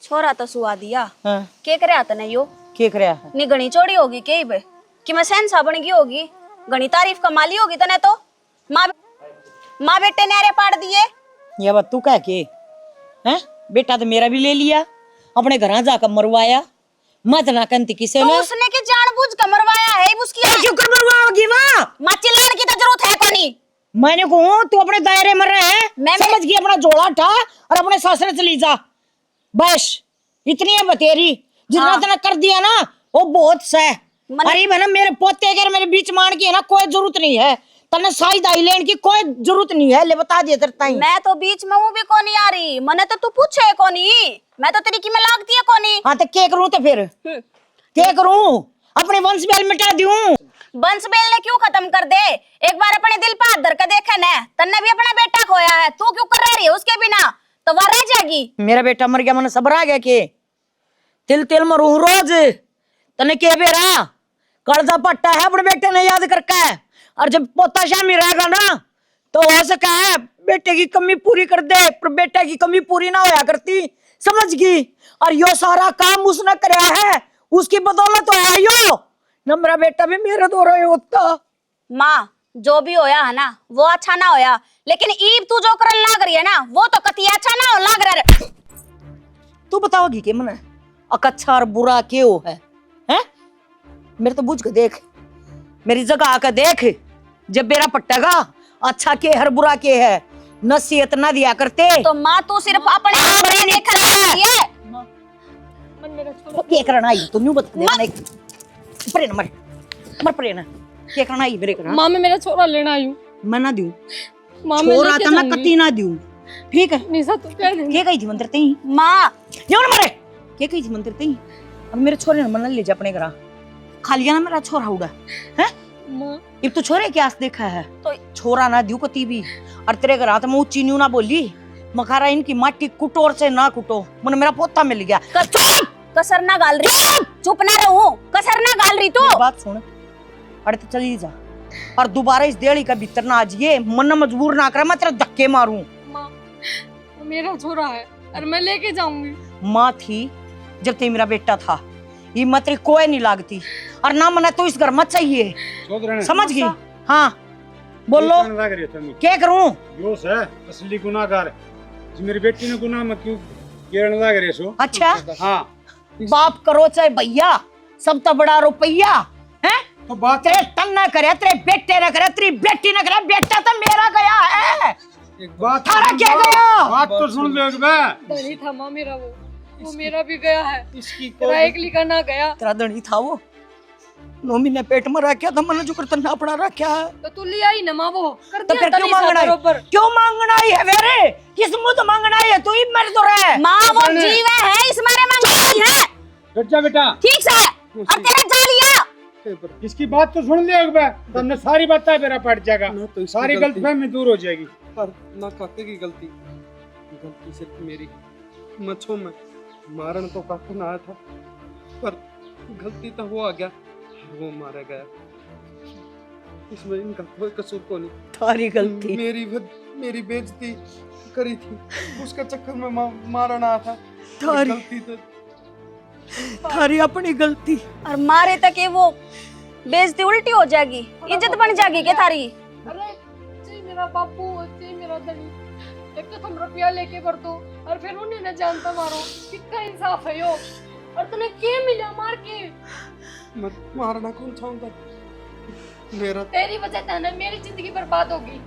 Speaker 3: छोरा तो सुआ दिया,
Speaker 2: हाँ
Speaker 3: के करे तने यो
Speaker 2: क्या करे?
Speaker 3: नी घनी चोड़ी होगी के बे कि मैं सहनसा बन गई होगी, घनी तारीफ कमाली होगी तने तो। माँ बेटे ने अरे पाड़ दिए।
Speaker 2: ये बात तू कह के हैं? बेटा तो मेरा भी ले लिया, अपने घर जाकर मरवाया, मत ना कंती किसे
Speaker 3: तो
Speaker 2: ने।
Speaker 3: उसने के जानबूझ कर मरवाया है उसकी।
Speaker 2: क्यों कर मरवाओगी वाह?
Speaker 3: माँ चिल्लाने की तो जरूरत है कोनी।
Speaker 2: मैंने कहूँ तू अपने दायरे में रहे, समझ गई, अपना जोड़ा उठा और अपने ससुर चली जा, बस इतनी है बतेरी। जितना
Speaker 3: हाँ।
Speaker 2: तूने कर दिया ना वो बहुत सह।
Speaker 3: मन-
Speaker 2: अरे मैंने मेरे पोते के मेरे बीच मान की है ना, कोई जरूरत नहीं है तने साइड आइलैंड की, कोई जरूरत नहीं है, ले बता दिया तेरे ताई।
Speaker 3: मैं तो बीच में हूँ भी कोनी आ रही, मने तो तू पूछे कोनी, मैं तो तेरी की में लागती है कोनी।
Speaker 2: हाँ तो क्या करूं? तो फिर क्या करूं? अपने वंश बेल मिटा दूं?
Speaker 3: बंस बेल ने क्यों खत्म कर दे? एक बार अपने दिल पर हाथ धर के देखे न, तन्ने भी अपना बेटा खोया है, तू क्यों कर रही है उसके बिना? तो वह रह जाएगी।
Speaker 2: मेरा बेटा मर गया, मैंने सबर आ गया के तिल तिल में रू रोज तने के बेरा कर्जा पट्टा है अपने बेटे ने याद करके। और जब पोता शामी रहेगा ना तो हो सका है बेटे की कमी पूरी कर दे, पर बेटे की कमी पूरी ना होया करती, समझ गई? और यो सारा काम उसने कराया है, उसकी बदौलत तो है यो न, मेरा बेटा भी मेरे दो रहे होता।
Speaker 3: माँ जो भी होया है ना वो अच्छा ना होया, लेकिन ईब तू जो करन लाग रही है ना वो तो कति अच्छा ना हो लाग रहा है।
Speaker 2: तू बताओगी कि मने अच्छा और बुरा क्यों है? हैं? मेरे तो बुझ के देख, मेरी जगह आकर देख, जब मेरा पट्टेगा अच्छा के हर बुरा के है, नसीहत ना दिया करते।
Speaker 3: तो माँ तू सिर्फ अपने आप में देखा करती है।
Speaker 1: मन मेरा छोरा
Speaker 2: क्या करना आई तू न्यू बता दे एक प्रेन मर मर प्रेन क्या करना आई मेरे करना?
Speaker 1: माँ मैं मेरा छोरा लेना आई हूँ,
Speaker 2: मैं ना दूं
Speaker 1: माँ मैं
Speaker 2: छोरा
Speaker 1: लेके
Speaker 2: तो मैं
Speaker 1: जाऊंगी।
Speaker 2: कती ना दूं, ठीक है?
Speaker 1: निशा तू कह दे
Speaker 2: क्या कही थी मंदिर तई?
Speaker 3: माँ
Speaker 2: क्यों ना मरे? क्या कही थी मंदिर तई? अब मेरे छोरे ने मन ले जा अपने घर, खा लिया ना मेरा छोरा उड़ा है।
Speaker 1: माँ
Speaker 2: अब तो छोरे क्या देखा है
Speaker 3: तो
Speaker 2: छोरा ना दियो कती भी, और तेरे घर आते मैं ऊंची न्यू ना बोली, मखारा इनकी माटी कुटोर से ना कुटो, मन मेरा पोता मिल गया।
Speaker 3: कसर ना गाल रही, चुप ना रहूं, कसर ना गाल रही तू।
Speaker 2: मेरी बात सुन, अरे तो चली जा और दोबारा इस देड़ी का भीतर ना आजिए, मन मजबूर ना करे, मैं तेरा धक्के मारूं।
Speaker 1: माँ वो मेरा छोरा है और मैं लेके जाऊंगी।
Speaker 2: माँ थी जब ते मेरा बेटा था, ये मतरी कोई नहीं लागती, और ना मना तो इस घर मत चाहिए, समझ गई? हाँ बोलो क्या करूं?
Speaker 7: यो है असली गुनाहगार, मेरी बेटी ने गुनाह में क्यों गिरने लग रहे सो?
Speaker 2: अच्छा
Speaker 7: हाँ
Speaker 2: बाप करो चाहे भैया, सब तो बड़ा रुपया है।
Speaker 7: तो बात
Speaker 2: तेरे तन ना करे, तेरे बेटे ना करे, तेरी बेटी ना करे, बेटा तो मेरा गया है।
Speaker 6: एक बात
Speaker 2: थारा क्या गया?
Speaker 7: बात तो सुन लो एक बार।
Speaker 1: धनी था माँ मेरा, वो मेरा भी गया है।
Speaker 6: इसकी
Speaker 1: तेरा एक लिखा ना गया
Speaker 2: तेरा धनी था वो, 9 महीने पेट में रखा था, मैंने जो कर तन्ना पड़ा रखा है।
Speaker 1: तो तू ले आई ना माँ, वो कर
Speaker 2: तो
Speaker 1: दिया
Speaker 2: फिर क्यों
Speaker 1: तनी सा
Speaker 2: मांगना है?
Speaker 1: बरोबर।
Speaker 2: क्यों मांगना है मेरे? किस मुंह तो मांगना है? तू ही मर तो रहा है।
Speaker 3: माँ वो जीवा है, इस मारे मांगी है।
Speaker 7: बैठ जा बेटा।
Speaker 3: ठीक से अब तेरा जा लिया।
Speaker 7: इसकी बात तो सुन ले एक बार, तुमने सारी बात मेरा पट जाएगा,
Speaker 6: ना तो इसकी
Speaker 7: सारी
Speaker 6: गलती-
Speaker 7: गलतफहमी दूर हो जाएगी।
Speaker 6: पर ना काके की गलती सिर्फ मेरी। मच्छों में मारन तो काका ना आया था, पर गलती तो वो आ गया, वो मारा गया। इसमें इनका कोई कसूर को नहीं।
Speaker 2: थारी गलती।
Speaker 6: मेरी बेइज्जती करी थी, उसका चक्कर में मारन आया था।
Speaker 2: थारी
Speaker 6: गलती तो
Speaker 2: थारी अपनी गलती।
Speaker 3: और मारे तक ये वो बेइज्जती उल्टी हो जाएगी, इज्जत बन जाएगी क्या थारी?
Speaker 1: अरे जी मेरा बापू, जी मेरा धनी, एक तो तुम रुपया लेके कर दो और फिर उन्हें न जानता मारो, कितना इंसाफ है यो। और तूने क्या मिला मार के?
Speaker 6: मैं मारना कौन चाहूंगा? मेरा
Speaker 1: तेरी वजह से ना मेरी जिंदगी बर्बाद होगी।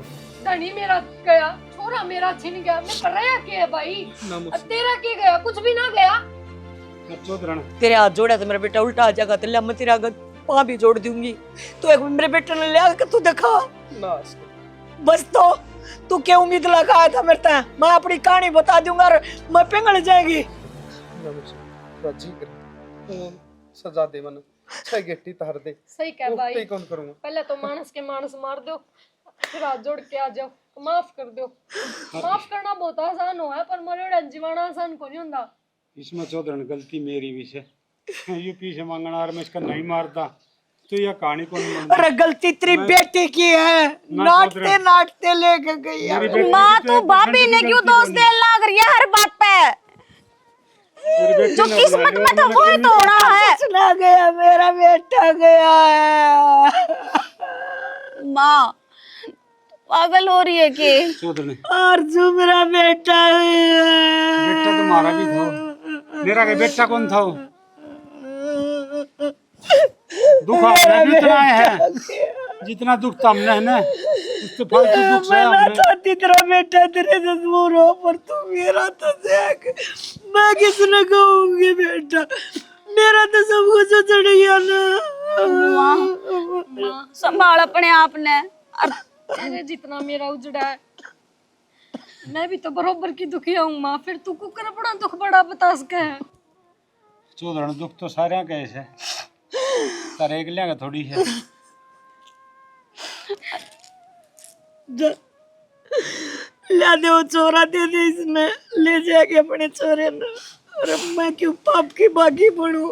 Speaker 1: धनी मेरा गया, छोरा मेरा छिन गया, मैं कर रहा क्या है भाई?
Speaker 6: ना
Speaker 1: और
Speaker 6: मुझसे
Speaker 1: तेरा क्या गया? कुछ भी ना गया।
Speaker 2: तेरे हाथ जोड़ा तो मेरा बेटा उल्टा आ जाएगा, तो मैं तेरा पाँव भी जोड़ दूंगी। तो एक मेरे बेटे ने ले आकर तू देखा,
Speaker 6: ना
Speaker 2: बस तो तू क्या उम्मीद लगाया था मेरे तक? मैं अपनी कहानी बता दूंगा और मैं पिघल जाएगी।
Speaker 6: ना मुझसे राजी कर, वो सजा दे मन, छह गेटी तार दे।
Speaker 1: सही कह भाई,
Speaker 6: वो कौन करूंगा?
Speaker 1: पहले तो मानस के मानस मार दो, फिर हाथ जोड़ के आ जाओ, माफ कर दो। माफ करना बहुत आसान हो है, पर मरे जीवाना आसान को नहीं होता।
Speaker 7: इसमें चौधरी गलती मेरी भी से, यूपी से मांगना और मैं इसका नहीं मारता तो यह कहानी को नहीं मानता।
Speaker 2: अरे गलती तेरी बेटी की है, नाटते नाटते लेके गई है।
Speaker 3: माँ तू भाभी ने क्यों दोष देने लग रही है हर बात पे? जो किस्मत में था वो ही तो होना है।
Speaker 2: ना गया, मेरा बेटा गया है।
Speaker 3: माँ पागल हो रही है कि?
Speaker 7: चौधरी
Speaker 2: और जो मेरा बेटा है,
Speaker 7: बेटा तुम्हारा भी था, मेरा का बेटा कौन था? दुख आपने भी उतना है जितना दुख था हमने है ना, उससे फालतू दुख से हमने।
Speaker 2: तेरा बेटा तेरे से दूर हो, पर तू मेरा तो देख, मैं किसने कहूंगी बेटा, मेरा तो सब कुछ चढ़ गया ना।
Speaker 3: संभाल अपने आप ने।
Speaker 1: तेरे जितना मेरा उजड़ा है, मैं भी तो बरोबर की दुखी हूँ माँ, फिर तू कुकर अपना दुख बड़ा बता सके है।
Speaker 7: चौधरी दुख तो सारे का है, तारे एक लिया थोड़ी है।
Speaker 2: ला दे वो चोरा दे दे, इसने ले जाके अपने चोरे न। अरे मैं क्यों पाप की बागी बनूं?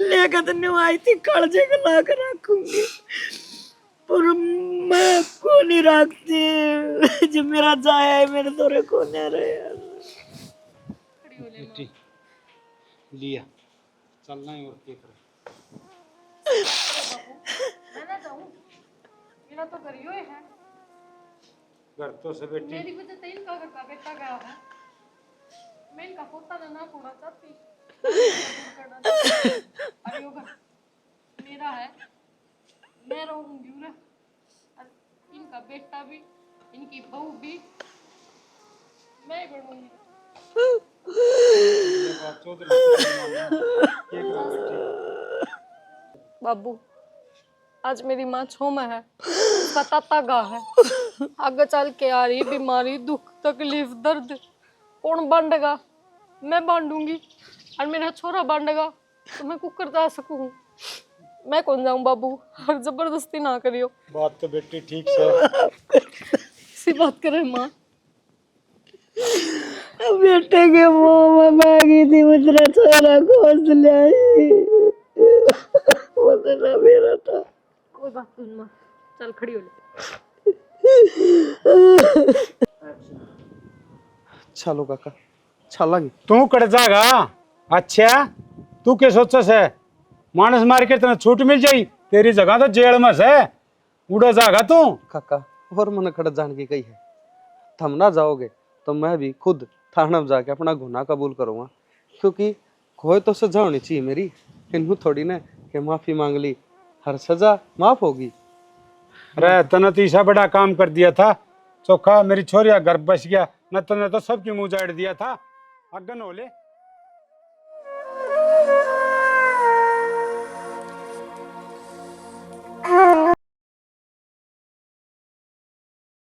Speaker 2: लेकर तो नहीं आई थी, कालजे का ला कर रखूंगी, पर मैं को नहीं रखती। जो मेरा जाया है मेरे तोरे को नहीं रहे।
Speaker 7: बेटी लिया चलना है और क्या करें?
Speaker 1: मैं ना जाऊँ, मेरा तो करियो है।
Speaker 7: घर तो से बेटी
Speaker 1: मेरी वजह से इनका घर का बेटा गया है, मैं इनका पोता ना छोड़ना चाहती, करना चाहती। अरे वो घर मेरा है, मैं रहूंगी उरे, और इनका बेटा भी, इनकी बहू भी मैं बनूंगी। बाबू आज मेरी माँ छो में है, उसका ताता गा है, आगे चल के आ रही बीमारी, दुख, तकलीफ, दर्द कौन बांटेगा? मैं बांटूंगी, और मेरा छोरा बांटेगा तो मैं कुकर जा सकूं। मैं कौन जाऊं बाबू, और जबरदस्ती ना करियो।
Speaker 7: बात तो बेटी ठीक से
Speaker 1: इसी बात करे माँ।
Speaker 2: बेटे के मुंह में मांगी थी, मुझे छोरा खोज लाई, वो मेरा था।
Speaker 1: कोई बात नहीं माँ, चल खड़ी हो ले।
Speaker 6: चलो काका, चलांगे।
Speaker 7: तू कट जाएगा। अच्छा तू क्या सोचा से मानस मार के तेने छूट मिल जाई, तेरी जगह तो जेल में से उड़ा जाएगा तू।
Speaker 6: काका और मन खड़ जान की कही है, थम ना जाओगे तो मैं भी खुद थाना में जाके अपना गुनाह कबूल करूंगा, क्योंकि कोई तो सजा होनी चाहिए मेरी, इन्हू थोड़ी ना कि माफी मांग ली हर सजा माफ होगी।
Speaker 7: अरे तने तो ऐसा बड़ा काम कर दिया था, चोखा मेरी छोरिया घर बस गया, न तने तो सबकी मुंह उजाड़ दिया था। अगन हो ले।